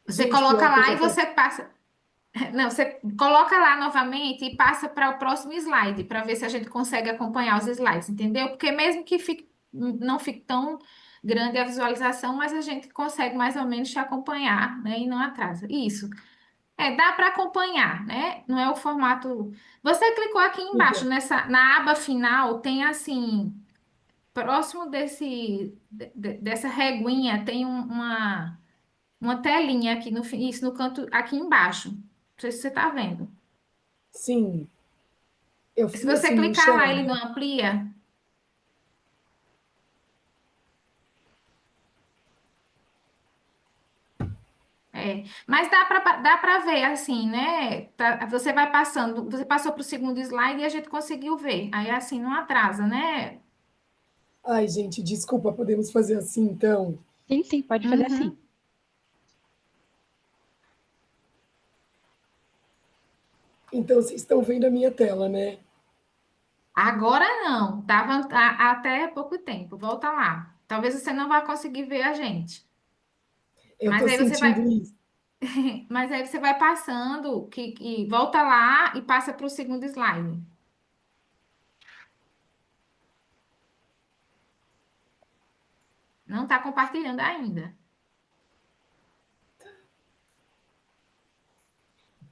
Você Gente, coloca pior que eu lá e já você passa. Não, você coloca lá novamente e passa para o próximo slide, para ver se a gente consegue acompanhar os slides, entendeu? Porque mesmo que não fique tão grande a visualização, mas a gente consegue mais ou menos te acompanhar, né? E não atrasa. Isso. Dá para acompanhar, né? Não é o formato. Você clicou aqui embaixo, fico. na aba final, tem assim, próximo dessa reguinha, tem uma telinha aqui isso no canto, aqui embaixo. Não sei se você está vendo. Sim, eu Se fui você assim, não clicar lá, ele enxerga. não amplia. Mas dá para ver assim, né? Você vai passando, você passou para o segundo slide e a gente conseguiu ver. Aí assim não atrasa, né? Ai, gente, desculpa, podemos fazer assim então? Sim, pode fazer assim. Uhum. Então vocês estão vendo a minha tela, né? Agora não, tava até pouco tempo. Volta lá. Talvez você não vá conseguir ver a gente. Eu Mas estou aí você sentindo vai, isso. mas aí você vai passando, que volta lá e passa para o segundo slide. Não está compartilhando ainda.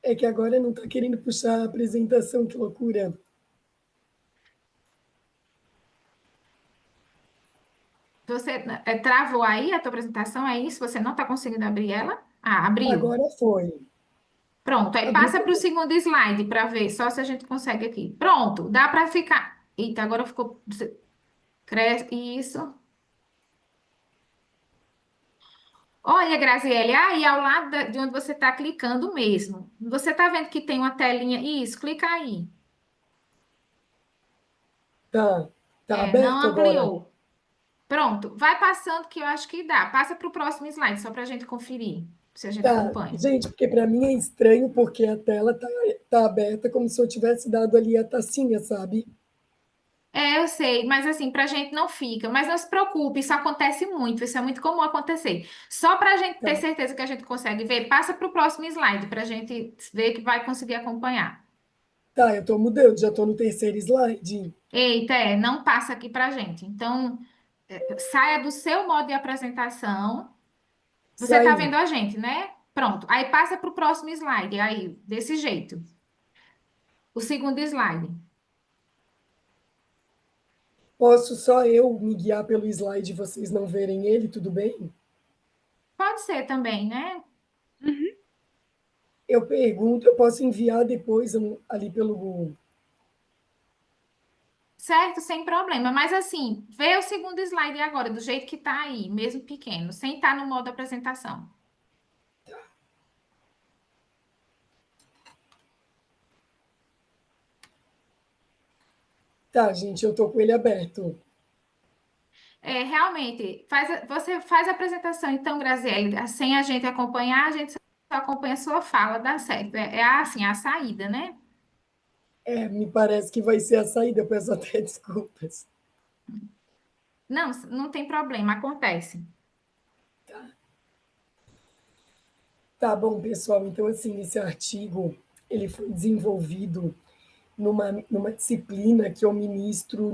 É que agora não está querendo puxar a apresentação, que loucura. Você travou aí a tua apresentação, é isso? Você não está conseguindo abrir ela? Ah, abriu. Agora foi. Pronto, aí Abriu. passa para o segundo slide para ver, só se a gente consegue aqui. Pronto, dá para ficar. Eita, agora ficou. Cresce, isso. Olha, Graziele, aí ao lado de onde você está clicando mesmo. Você está vendo que tem uma telinha? Isso, clica aí. Tá Não aberto agora. ampliou. Pronto, vai passando que eu acho que dá. Passa para o próximo slide, só para a gente conferir, se a gente Tá, acompanha. gente, porque para mim é estranho, porque a tela tá aberta como se eu tivesse dado ali a tacinha, sabe? Eu sei, mas assim, pra gente não fica. Mas não se preocupe, isso acontece muito, isso é muito comum acontecer. Só para a gente ter Tá, certeza que a gente consegue ver, passa para o próximo slide, para a gente ver que vai conseguir acompanhar. tá, eu tô mudando, já tô no terceiro slide. Eita, não passa aqui pra gente. Então, saia do seu modo de apresentação. Você tá Saí. vendo a gente, né? Pronto. Aí passa para o próximo slide, aí, desse jeito. O segundo slide. Posso só eu me guiar pelo slide e vocês não verem ele, tudo bem? Pode ser também, né? Eu pergunto, eu posso enviar depois ali pelo Google. Certo, sem problema. Mas assim, vê o segundo slide agora, do jeito que tá aí, mesmo pequeno, sem estar no modo apresentação. Tá, gente, eu tô com ele aberto. Realmente, você faz a apresentação, então, Graziele, sem a gente acompanhar, a gente só acompanha a sua fala, dá certo. Assim, a saída, né? Me parece que vai ser a saída, eu peço até desculpas. Não, não tem problema, acontece. Tá bom, pessoal, então assim, esse artigo, ele foi desenvolvido numa disciplina que eu ministro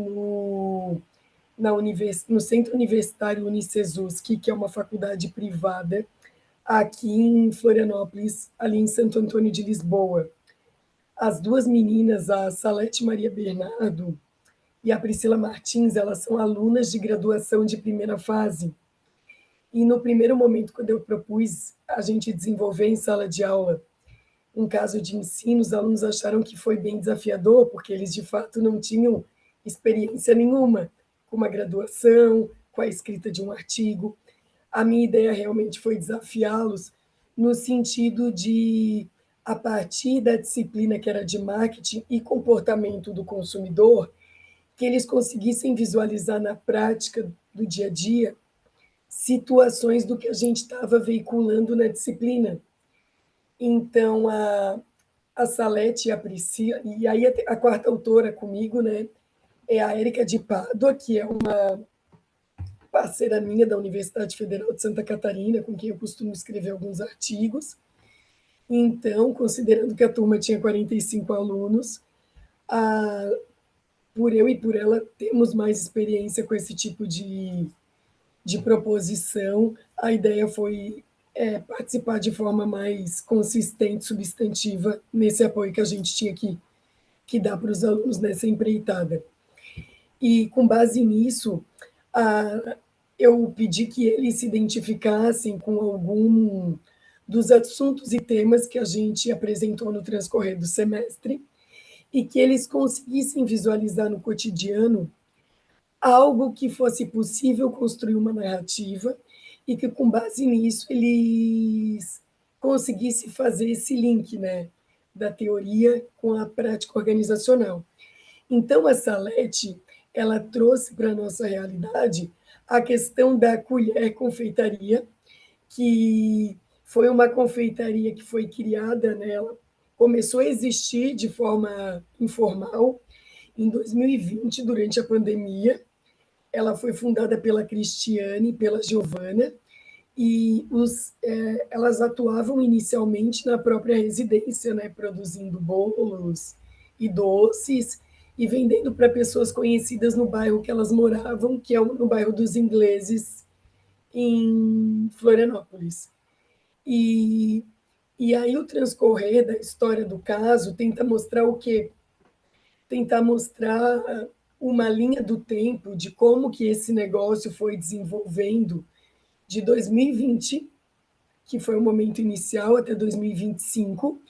no Centro Universitário Unicesuski, que é uma faculdade privada aqui em Florianópolis, ali em Santo Antônio de Lisboa. As duas meninas, a Salete Maria Bernardo e a Priscila Martins, elas são alunas de graduação de primeira fase. E no primeiro momento, quando eu propus a gente desenvolver em sala de aula um caso de ensino, os alunos acharam que foi bem desafiador, porque eles de fato não tinham experiência nenhuma com uma graduação, com a escrita de um artigo. A minha ideia realmente foi desafiá-los no sentido de, a partir da disciplina que era de marketing e comportamento do consumidor, que eles conseguissem visualizar na prática do dia a dia situações do que a gente estava veiculando na disciplina. Então, a Salete e a Priscila, e aí a quarta autora comigo, né, é a Érica de Pádua, que é uma parceira minha da Universidade Federal de Santa Catarina, com quem eu costumo escrever alguns artigos. Então, considerando que a turma tinha 45 alunos, por eu e por ela temos mais experiência com esse tipo de proposição. A ideia foi participar de forma mais consistente, substantiva, nesse apoio que a gente tinha que dar para os alunos nessa empreitada. E, com base nisso, eu pedi que eles se identificassem com algum dos assuntos e temas que a gente apresentou no transcorrer do semestre e que eles conseguissem visualizar no cotidiano algo que fosse possível construir uma narrativa e que, com base nisso, eles conseguissem fazer esse link, né, da teoria com a prática organizacional. Então, a Salete, ela trouxe para a nossa realidade a questão da colher confeitaria, que foi uma confeitaria que foi criada, né, ela começou a existir de forma informal em 2020, durante a pandemia. Ela foi fundada pela Cristiane e pela Giovana, e elas atuavam inicialmente na própria residência, né, produzindo bolos e doces e vendendo para pessoas conhecidas no bairro que elas moravam, que é no bairro dos Ingleses, em Florianópolis. E aí o transcorrer da história do caso tenta mostrar o quê? Tentar mostrar uma linha do tempo de como que esse negócio foi desenvolvendo de 2020, que foi o momento inicial, até 2025,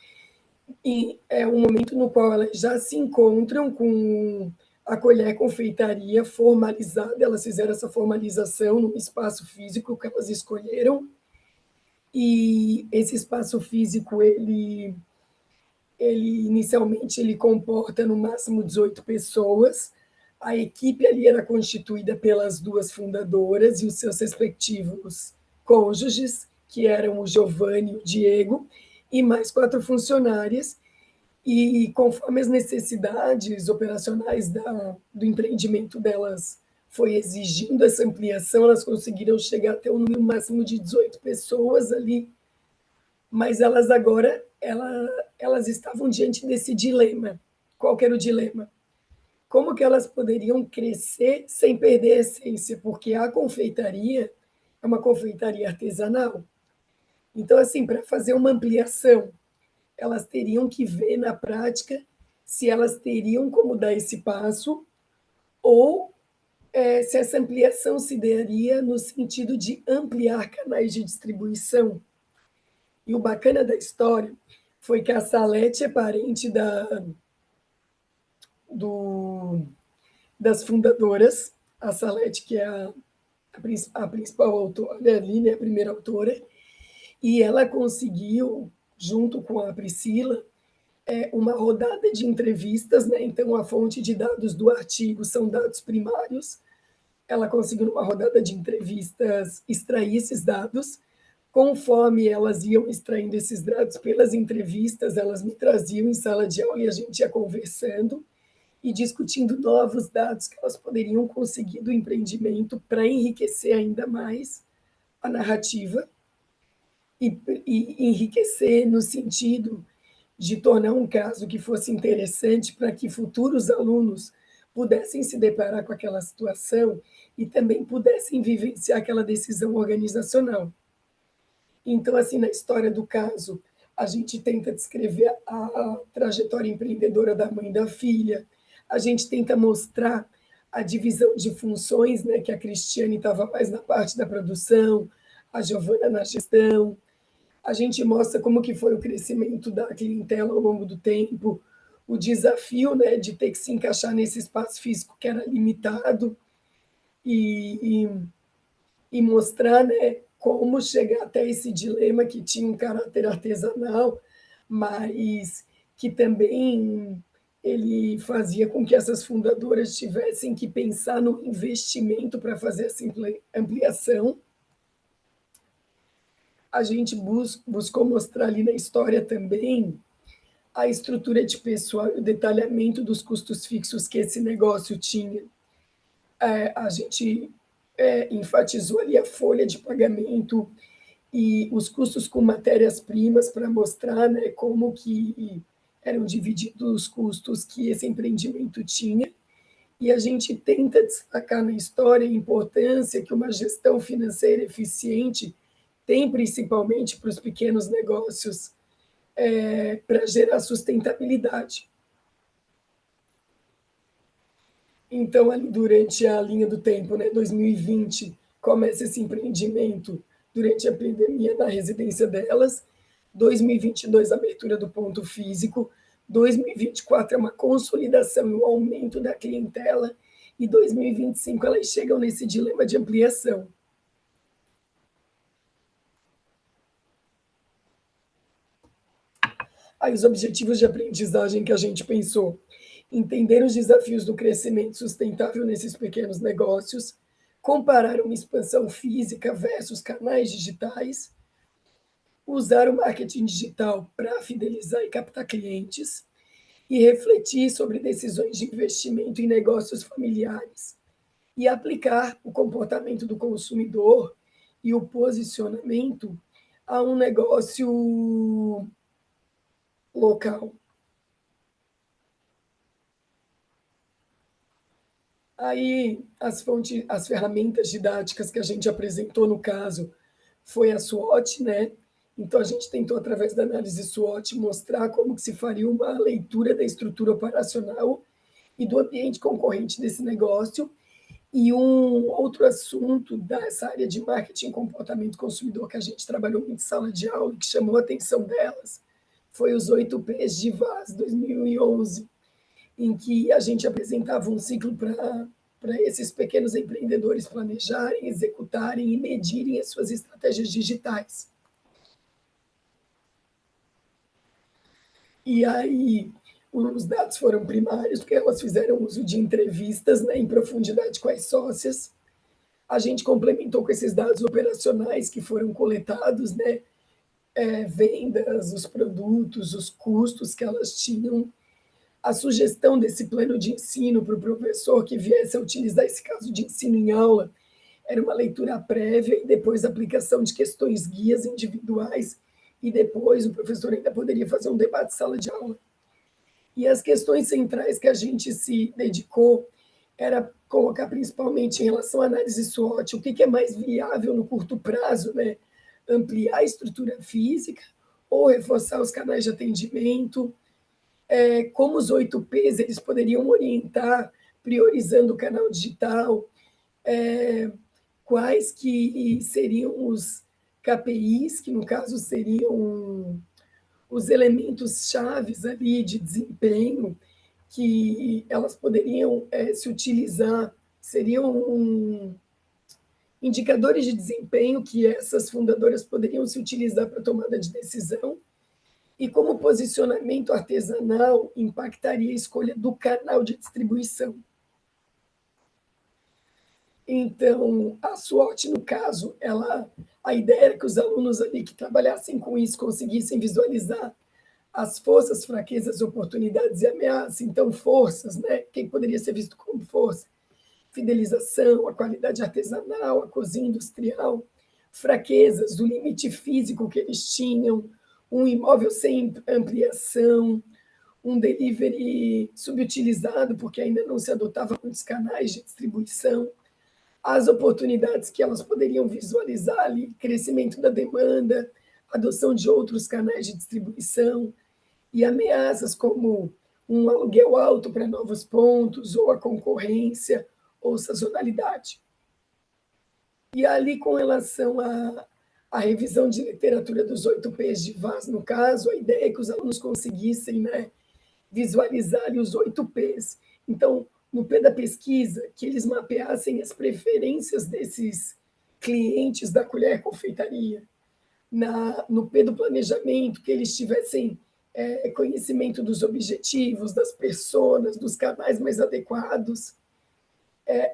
e é um momento no qual elas já se encontram com a Colher Confeitaria formalizada, elas fizeram essa formalização no espaço físico que elas escolheram, e esse espaço físico, ele inicialmente ele comporta no máximo 18 pessoas. A equipe ali era constituída pelas duas fundadoras e os seus respectivos cônjuges, que eram o Giovanni e o Diego, e mais 4 funcionárias. E conforme as necessidades operacionais do empreendimento delas foi exigindo essa ampliação, elas conseguiram chegar até um número máximo de 18 pessoas ali, mas elas agora elas estavam diante desse dilema. Qual que era o dilema? Como que elas poderiam crescer sem perder a essência? Porque a confeitaria é uma confeitaria artesanal. Então, assim, para fazer uma ampliação, elas teriam que ver na prática se elas teriam como dar esse passo ou se essa ampliação se daria no sentido de ampliar canais de distribuição. E o bacana da história foi que a Salete é parente das fundadoras, a Salete, que é a principal autora, a Aline é a primeira autora, e ela conseguiu, junto com a Priscila, uma rodada de entrevistas, né? Então, a fonte de dados do artigo são dados primários. Ela conseguiu, numa rodada de entrevistas, extrair esses dados. Conforme elas iam extraindo esses dados pelas entrevistas, elas me traziam em sala de aula e a gente ia conversando e discutindo novos dados que elas poderiam conseguir do empreendimento para enriquecer ainda mais a narrativa e enriquecer no sentido de tornar um caso que fosse interessante para que futuros alunos pudessem se deparar com aquela situação e também pudessem vivenciar aquela decisão organizacional. Então, assim, na história do caso, a gente tenta descrever a trajetória empreendedora da mãe e da filha, a gente tenta mostrar a divisão de funções, né, que a Cristiane estava mais na parte da produção, a Giovana na gestão. A gente mostra como que foi o crescimento da clientela ao longo do tempo, o desafio, né, de ter que se encaixar nesse espaço físico que era limitado e mostrar, né, como chegar até esse dilema que tinha um caráter artesanal, mas que também ele fazia com que essas fundadoras tivessem que pensar no investimento para fazer essa ampliação. A gente buscou mostrar ali na história também a estrutura de pessoal e o detalhamento dos custos fixos que esse negócio tinha. A gente enfatizou ali a folha de pagamento e os custos com matérias-primas para mostrar, né, como que eram divididos os custos que esse empreendimento tinha. E a gente tenta destacar na história a importância que uma gestão financeira eficiente tem, principalmente para os pequenos negócios, para gerar sustentabilidade. Então, ali durante a linha do tempo, né, 2020, começa esse empreendimento durante a pandemia na residência delas, 2022, abertura do ponto físico, 2024 é uma consolidação e um aumento da clientela, e 2025 elas chegam nesse dilema de ampliação. Aí os objetivos de aprendizagem que a gente pensou: entender os desafios do crescimento sustentável nesses pequenos negócios, comparar uma expansão física versus canais digitais, usar o marketing digital para fidelizar e captar clientes e refletir sobre decisões de investimento em negócios familiares e aplicar o comportamento do consumidor e o posicionamento a um negócio local. Aí, as ferramentas didáticas que a gente apresentou no caso foi a SWOT, né? Então, a gente tentou, através da análise SWOT, mostrar como que se faria uma leitura da estrutura operacional e do ambiente concorrente desse negócio. E um outro assunto dessa área de marketing e comportamento consumidor que a gente trabalhou em sala de aula, que chamou a atenção delas, foi os 8 P's de VAS 2011, em que a gente apresentava um ciclo para esses pequenos empreendedores planejarem, executarem e medirem as suas estratégias digitais. E aí, os dados foram primários, porque elas fizeram uso de entrevistas, né, em profundidade com as sócias. A gente complementou com esses dados operacionais que foram coletados, né, vendas, os produtos, os custos que elas tinham, a sugestão desse plano de ensino para o professor que viesse a utilizar esse caso de ensino em aula era uma leitura prévia e depois aplicação de questões guias individuais e depois o professor ainda poderia fazer um debate sala de aula. E as questões centrais que a gente se dedicou era colocar principalmente em relação à análise SWOT, o que é mais viável no curto prazo, né? Ampliar a estrutura física ou reforçar os canais de atendimento, como os 8 P's eles poderiam orientar, priorizando o canal digital, quais que seriam os KPIs, que no caso seriam os elementos chaves ali de desempenho que elas poderiam se utilizar, seriam indicadores de desempenho que essas fundadoras poderiam se utilizar para tomada de decisão, e como o posicionamento artesanal impactaria a escolha do canal de distribuição. Então, a SWOT, no caso, a ideia era que os alunos ali que trabalhassem com isso conseguissem visualizar as forças, fraquezas, oportunidades e ameaças. Então, forças, né? Quem poderia ser visto como força? Fidelização, a qualidade artesanal, a cozinha industrial. Fraquezas, o limite físico que eles tinham, um imóvel sem ampliação, um delivery subutilizado, porque ainda não se adotava muitos canais de distribuição, as oportunidades que elas poderiam visualizar ali, crescimento da demanda, adoção de outros canais de distribuição, e ameaças como um aluguel alto para novos pontos, ou a concorrência, ou sazonalidade. E ali, com relação à revisão de literatura dos 8 P's de VAS, no caso, a ideia é que os alunos conseguissem, né, visualizar ali os 8 P's. Então, no P da pesquisa, que eles mapeassem as preferências desses clientes da colher confeitaria. No P do planejamento, que eles tivessem conhecimento dos objetivos, das personas, dos canais mais adequados.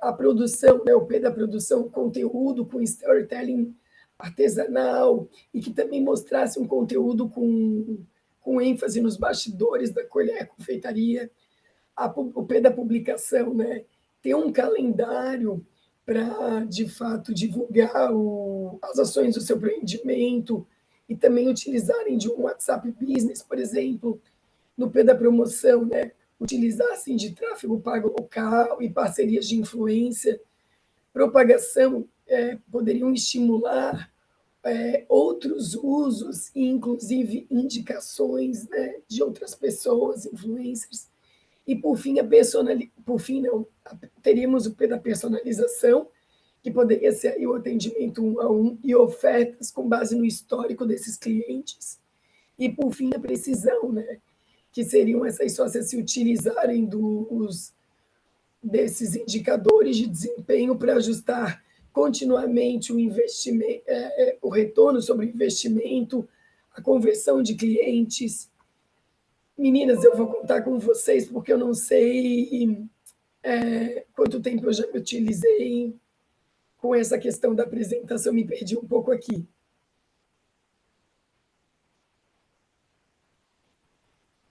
A produção, né, o P da produção, conteúdo com storytelling artesanal, e que também mostrasse um conteúdo com ênfase nos bastidores da colher confeitaria. O P da publicação, né, ter um calendário para, de fato, divulgar as ações do seu empreendimento e também utilizarem de um WhatsApp Business, por exemplo, no P da promoção, né, utilizassem de tráfego pago local e parcerias de influência. Propagação, poderiam estimular outros usos e, inclusive, indicações, né, de outras pessoas, influencers. E, por fim, teríamos o P da personalização, que poderia ser aí o atendimento 1 a 1 e ofertas com base no histórico desses clientes. E, por fim, a precisão, né, que seriam essas sócias se utilizarem desses indicadores de desempenho para ajustar continuamente o investimento, o retorno sobre o investimento, a conversão de clientes. Meninas, eu vou contar com vocês, porque eu não sei quanto tempo eu já me utilizei com essa questão da apresentação, me perdi um pouco aqui.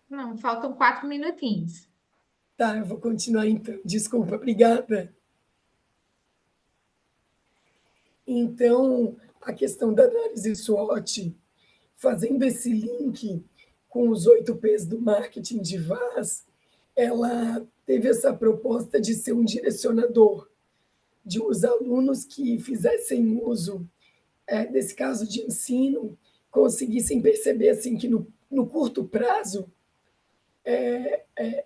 Não, faltam 4 minutinhos. Tá, eu vou continuar então. Desculpa, obrigada. Então, a questão da análise SWOT, fazendo esse link com os 8 P's do marketing de VAS, ela teve essa proposta de ser um direcionador de os alunos que fizessem uso desse caso de ensino conseguissem perceber assim que no curto prazo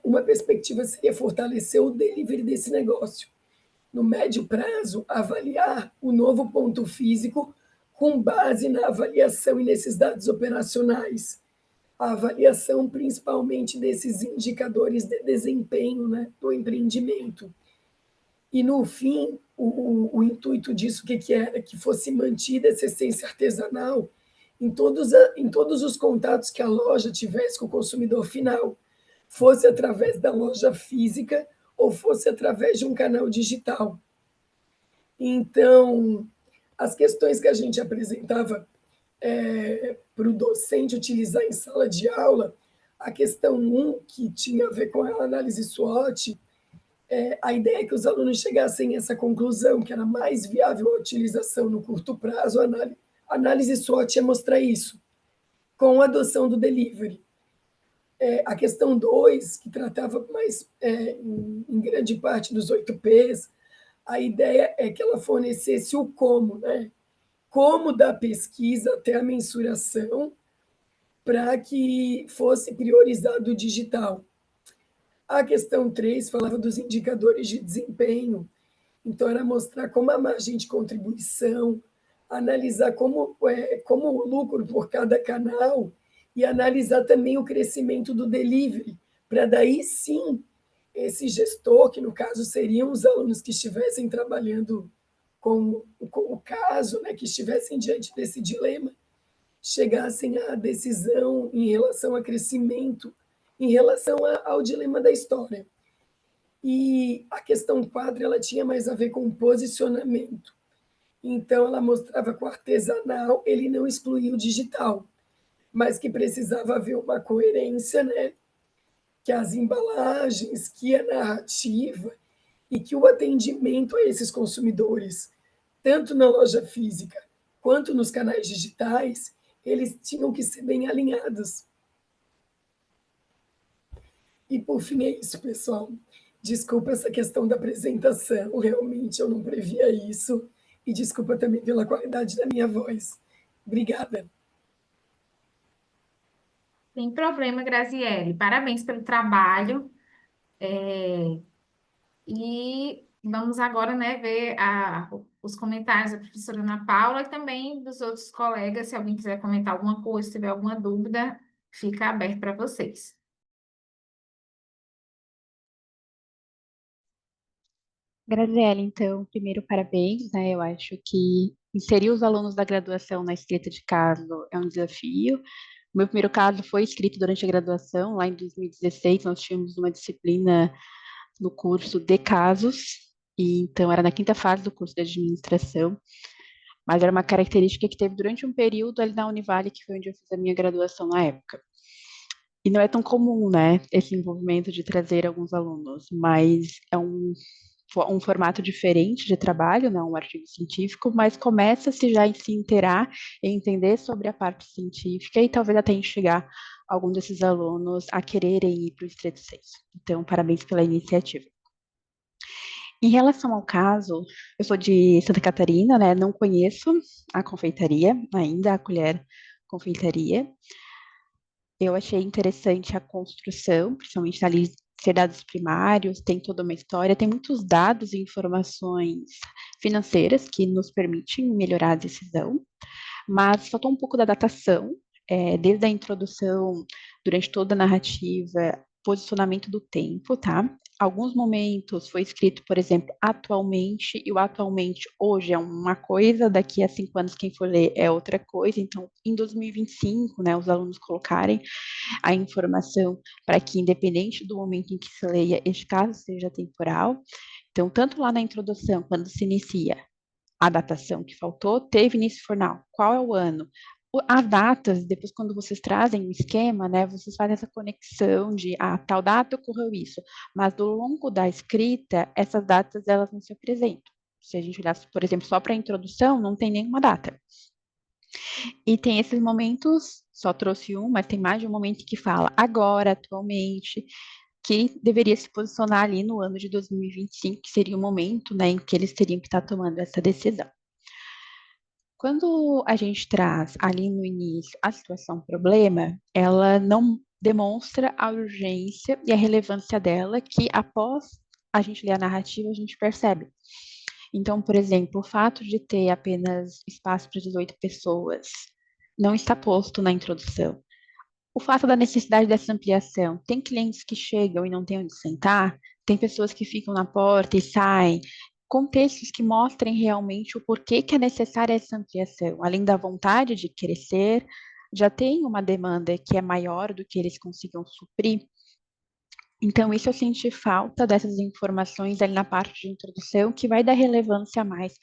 uma perspectiva seria fortalecer o delivery desse negócio. No médio prazo, avaliar o novo ponto físico com base na avaliação e nesses dados operacionais. A avaliação principalmente desses indicadores de desempenho, né, do empreendimento. E, no fim, o intuito disso, que era? Que fosse mantida essa essência artesanal em todos os contatos que a loja tivesse com o consumidor final, fosse através da loja física ou fosse através de um canal digital. Então, as questões que a gente apresentava para o docente utilizar em sala de aula, a questão 1, que tinha a ver com a análise SWOT, a ideia é que os alunos chegassem a essa conclusão, que era mais viável a utilização no curto prazo. A análise SWOT é mostrar isso, com a adoção do delivery. A questão 2, que tratava mais, em grande parte, dos 8 Ps, a ideia é que ela fornecesse o como, né? Como da pesquisa até a mensuração, para que fosse priorizado o digital. A questão 3 falava dos indicadores de desempenho, então era mostrar como a margem de contribuição, analisar como o lucro por cada canal e analisar também o crescimento do delivery, para daí sim esse gestor, que no caso seriam os alunos que estivessem trabalhando com o caso, né, que estivessem diante desse dilema, chegassem à decisão em relação a crescimento, em relação ao dilema da história. E a questão 4, ela tinha mais a ver com posicionamento. Então, ela mostrava que o artesanal ele não excluía o digital, mas que precisava haver uma coerência, né? Que as embalagens, que a narrativa e que o atendimento a esses consumidores, tanto na loja física quanto nos canais digitais, eles tinham que ser bem alinhados. E, por fim, é isso, pessoal. Desculpa essa questão da apresentação, realmente eu não previa isso. E desculpa também pela qualidade da minha voz. Obrigada. Sem problema, Graziele. Parabéns pelo trabalho. E vamos agora, né, ver os comentários da professora Ana Paula e também dos outros colegas. Se alguém quiser comentar alguma coisa, se tiver alguma dúvida, fica aberto para vocês. Graziele, então, primeiro, parabéns, né? Eu acho que inserir os alunos da graduação na escrita de caso é um desafio. O meu primeiro caso foi escrito durante a graduação, lá em 2016, nós tínhamos uma disciplina no curso de casos, e então era na quinta fase do curso de administração, mas era uma característica que teve durante um período ali na Univale, que foi onde eu fiz a minha graduação na época. E não é tão comum, né, esse envolvimento de trazer alguns alunos, mas é um formato diferente de trabalho, não um artigo científico, mas começa-se já a se inteirar e entender sobre a parte científica e talvez até enxergar algum desses alunos a quererem ir para o Estreito 6. Então, parabéns pela iniciativa. Em relação ao caso, eu sou de Santa Catarina, né? Não conheço a confeitaria ainda, a Colher Confeitaria. Eu achei interessante a construção, principalmente ali ser dados primários, tem toda uma história, tem muitos dados e informações financeiras que nos permitem melhorar a decisão, mas faltou um pouco da datação, desde a introdução, durante toda a narrativa, posicionamento do tempo, tá? Alguns momentos foi escrito, por exemplo, atualmente, e o atualmente hoje é uma coisa, daqui a 5 anos quem for ler é outra coisa, então em 2025, né, os alunos colocarem a informação para que, independente do momento em que se leia, este caso seja temporal. Então, tanto lá na introdução, quando se inicia a datação que faltou, teve início formal, qual é o ano? As datas, depois quando vocês trazem o esquema, né, vocês fazem essa conexão de, tal data ocorreu isso, mas ao longo da escrita, essas datas, elas não se apresentam. Se a gente olhar, por exemplo, só para a introdução, não tem nenhuma data. E tem esses momentos, só trouxe um, mas tem mais de um momento que fala agora, atualmente, que deveria se posicionar ali no ano de 2025, que seria o momento, né, em que eles teriam que estar tomando essa decisão. Quando a gente traz ali no início a situação problema, ela não demonstra a urgência e a relevância dela, que após a gente ler a narrativa, a gente percebe. Então, por exemplo, o fato de ter apenas espaço para 18 pessoas não está posto na introdução. O fato da necessidade dessa ampliação, tem clientes que chegam e não têm onde sentar, tem pessoas que ficam na porta e saem, contextos que mostrem realmente o porquê que é necessária essa ampliação, além da vontade de crescer, já tem uma demanda que é maior do que eles consigam suprir. Então, isso eu senti falta dessas informações ali na parte de introdução, que vai dar relevância a mais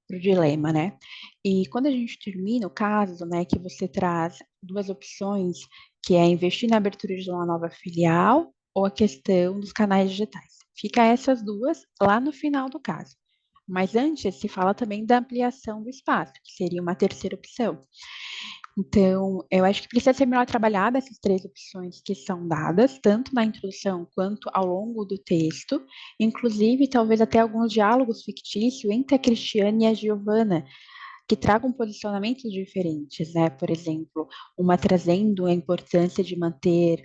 para o dilema, né? E quando a gente termina o caso, né, que você traz duas opções, que é investir na abertura de uma nova filial ou a questão dos canais digitais. Fica essas duas lá no final do caso. Mas antes se fala também da ampliação do espaço, que seria uma terceira opção. Então, eu acho que precisa ser melhor trabalhada essas três opções que são dadas, tanto na introdução quanto ao longo do texto, inclusive talvez até alguns diálogos fictícios entre a Cristiane e a Giovana, que tragam posicionamentos diferentes, né? Por exemplo, uma trazendo a importância de manter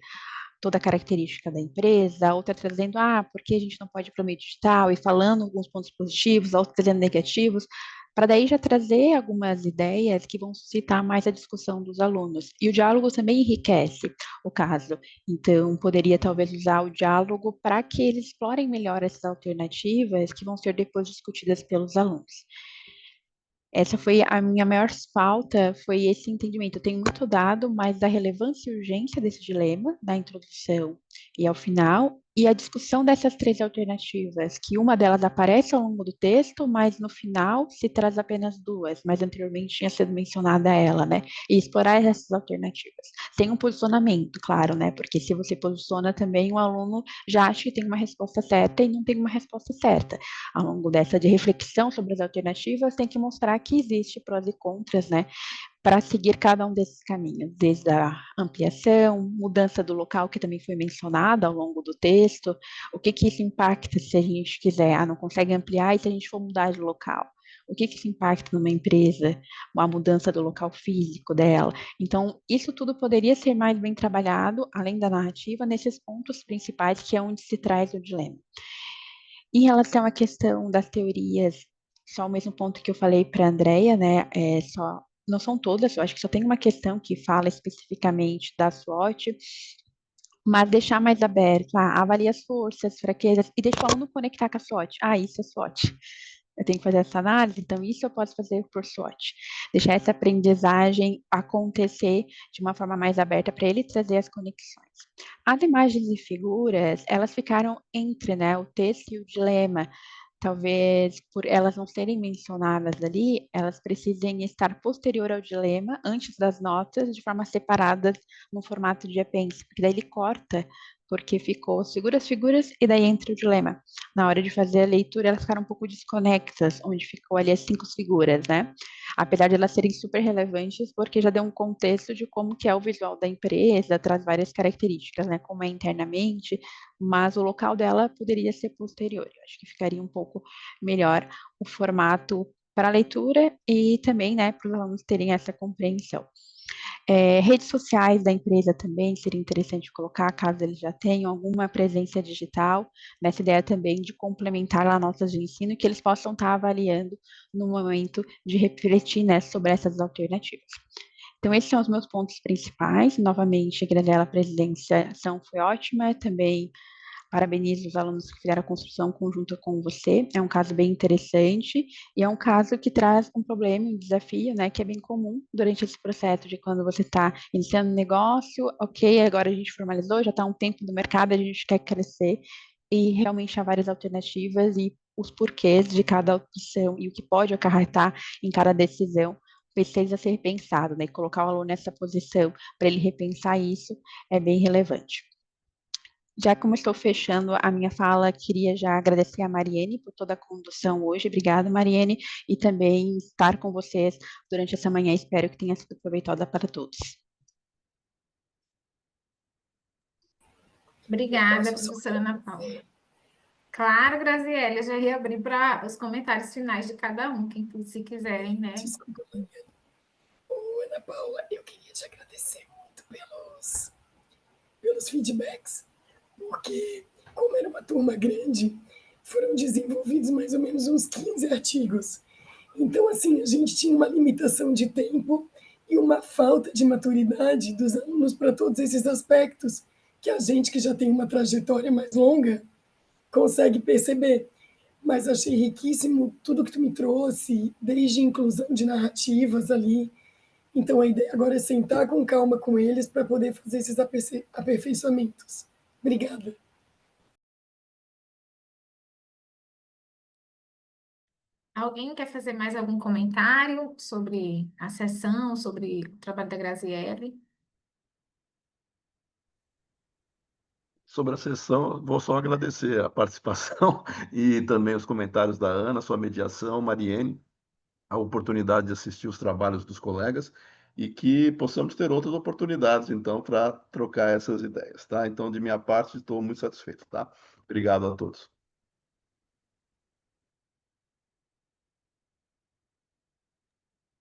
toda a característica da empresa, outra trazendo, porque a gente não pode ir para o meio digital, e falando alguns pontos positivos, a outra trazendo negativos, para daí já trazer algumas ideias que vão suscitar mais a discussão dos alunos. E o diálogo também enriquece o caso. Então, poderia talvez usar o diálogo para que eles explorem melhor essas alternativas que vão ser depois discutidas pelos alunos. Essa foi a minha maior falta, foi esse entendimento. Eu tenho muito dado, mas da relevância e urgência desse dilema, da introdução e ao final, e a discussão dessas três alternativas, que uma delas aparece ao longo do texto, mas no final se traz apenas duas, mas anteriormente tinha sido mencionada ela, né? E explorar essas alternativas. Tem um posicionamento, claro, né? Porque se você posiciona também, o aluno já acha que tem uma resposta certa e não tem uma resposta certa. Ao longo dessa de reflexão sobre as alternativas, tem que mostrar que existe prós e contras, né, para seguir cada um desses caminhos, desde a ampliação, mudança do local, que também foi mencionada ao longo do texto, o que isso impacta se a gente quiser, não consegue ampliar, e se a gente for mudar de local? O que isso impacta numa empresa, a mudança do local físico dela? Então, isso tudo poderia ser mais bem trabalhado, além da narrativa, nesses pontos principais, que é onde se traz o dilema. Em relação à questão das teorias, só o mesmo ponto que eu falei para a Andrea, né? Não são todas, eu acho que só tem uma questão que fala especificamente da SWOT, mas deixar mais aberto, avalie as forças, fraquezas, e deixa o aluno conectar com a SWOT. Isso é SWOT. Eu tenho que fazer essa análise, então isso eu posso fazer por SWOT. Deixar essa aprendizagem acontecer de uma forma mais aberta para ele trazer as conexões. As imagens e figuras, elas ficaram entre, né, o texto e o dilema. Talvez por elas não serem mencionadas ali, elas precisem estar posterior ao dilema, antes das notas, de forma separada no formato de apêndice, porque daí ele corta, porque ficou figuras, e daí entra o dilema. Na hora de fazer a leitura, elas ficaram um pouco desconexas, onde ficou ali as 5 figuras, né? Apesar de elas serem super relevantes, porque já deu um contexto de como que é o visual da empresa, traz várias características, né? Como é internamente, mas o local dela poderia ser posterior. Eu acho que ficaria um pouco melhor o formato para a leitura e também, né, para os alunos terem essa compreensão. Redes sociais da empresa também seria interessante colocar, caso eles já tenham alguma presença digital, nessa ideia também de complementar as notas de ensino, que eles possam estar avaliando no momento de refletir, né, sobre essas alternativas. Então, esses são os meus pontos principais. Novamente, Graziela, a apresentação foi ótima, também parabenizo os alunos que fizeram a construção conjunta com você. É um caso bem interessante e é um caso que traz um problema, um desafio, né, que é bem comum durante esse processo de quando você está iniciando um negócio, ok, agora a gente formalizou, já está um tempo no mercado, a gente quer crescer e realmente há várias alternativas e os porquês de cada opção e o que pode acarretar em cada decisão precisa ser pensado, né? E colocar o aluno nessa posição para ele repensar isso é bem relevante. Já como estou fechando a minha fala, queria já agradecer a Mariene por toda a condução hoje. Obrigada, Mariene, e também estar com vocês durante essa manhã. Espero que tenha sido proveitosa para todos. Obrigada, Posso só professora Ana Paula. Claro, Graziele, eu já ia abrir para os comentários finais de cada um, quem se quiserem, né? Desculpa, Mariana. Ô, Ana Paula, eu queria te agradecer muito pelos feedbacks, porque, como era uma turma grande, foram desenvolvidos mais ou menos uns 15 artigos. Então, assim, a gente tinha uma limitação de tempo e uma falta de maturidade dos alunos para todos esses aspectos, que a gente que já tem uma trajetória mais longa consegue perceber. Mas achei riquíssimo tudo que tu me trouxe, desde inclusão de narrativas ali. Então a ideia agora é sentar com calma com eles para poder fazer esses aperfeiçoamentos. Obrigada. Alguém quer fazer mais algum comentário sobre a sessão, sobre o trabalho da Graziele? Sobre a sessão, vou só agradecer a participação e também os comentários da Ana, sua mediação, Mariene, a oportunidade de assistir os trabalhos dos colegas e que possamos ter outras oportunidades, então, para trocar essas ideias, tá? Então, de minha parte, estou muito satisfeito, tá? Obrigado a todos.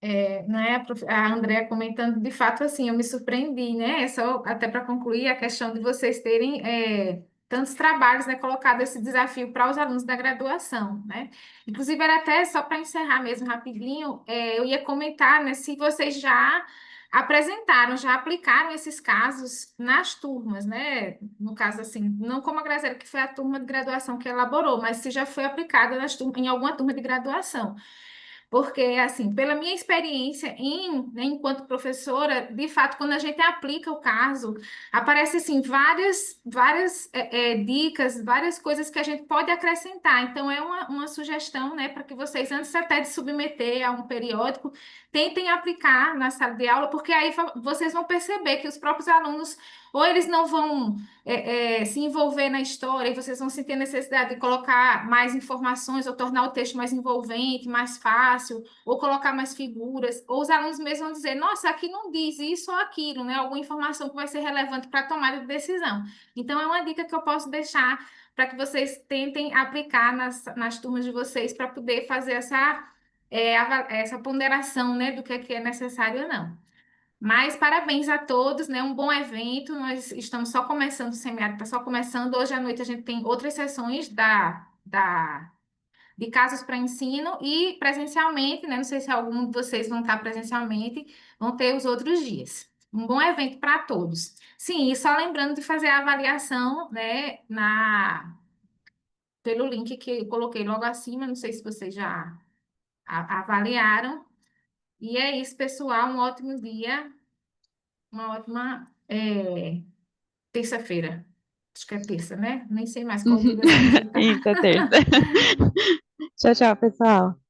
Né, a Andrea comentando, de fato, assim, eu me surpreendi, né? Só até para concluir a questão de vocês terem tantos trabalhos, né, colocado esse desafio para os alunos da graduação, né? Inclusive, era até só para encerrar mesmo rapidinho, eu ia comentar, né, se vocês já apresentaram, já aplicaram esses casos nas turmas, né? No caso, assim, não como a Graziela, que foi a turma de graduação que elaborou, mas se já foi aplicada em alguma turma de graduação. Porque, assim, pela minha experiência né, enquanto professora, de fato, quando a gente aplica o caso, aparece, assim, várias dicas, várias coisas que a gente pode acrescentar. Então, é uma sugestão, né, para que vocês, antes até de submeter a um periódico, tentem aplicar na sala de aula, porque aí vocês vão perceber que os próprios alunos, ou eles não vão se envolver na história e vocês vão sentir a necessidade de colocar mais informações ou tornar o texto mais envolvente, mais fácil, ou colocar mais figuras, ou os alunos mesmos vão dizer, nossa, aqui não diz isso ou aquilo, né? Alguma informação que vai ser relevante para a tomada de decisão. Então, é uma dica que eu posso deixar para que vocês tentem aplicar nas turmas de vocês para poder fazer essa ponderação, né, do que é necessário ou não. Mas parabéns a todos, né? Um bom evento. Nós estamos só começando, o seminário está só começando. Hoje à noite a gente tem outras sessões de casos para ensino e presencialmente, né? Não sei se algum de vocês vão estar presencialmente, vão ter os outros dias. Um bom evento para todos. Sim, e só lembrando de fazer a avaliação, né, pelo link que eu coloquei logo acima. Não sei se vocês já avaliaram. E é isso, pessoal. Um ótimo dia. Uma ótima terça-feira. Acho que é terça, né? Nem sei mais qual dia da semana a gente tá. Isso, é terça. Tchau, tchau, pessoal.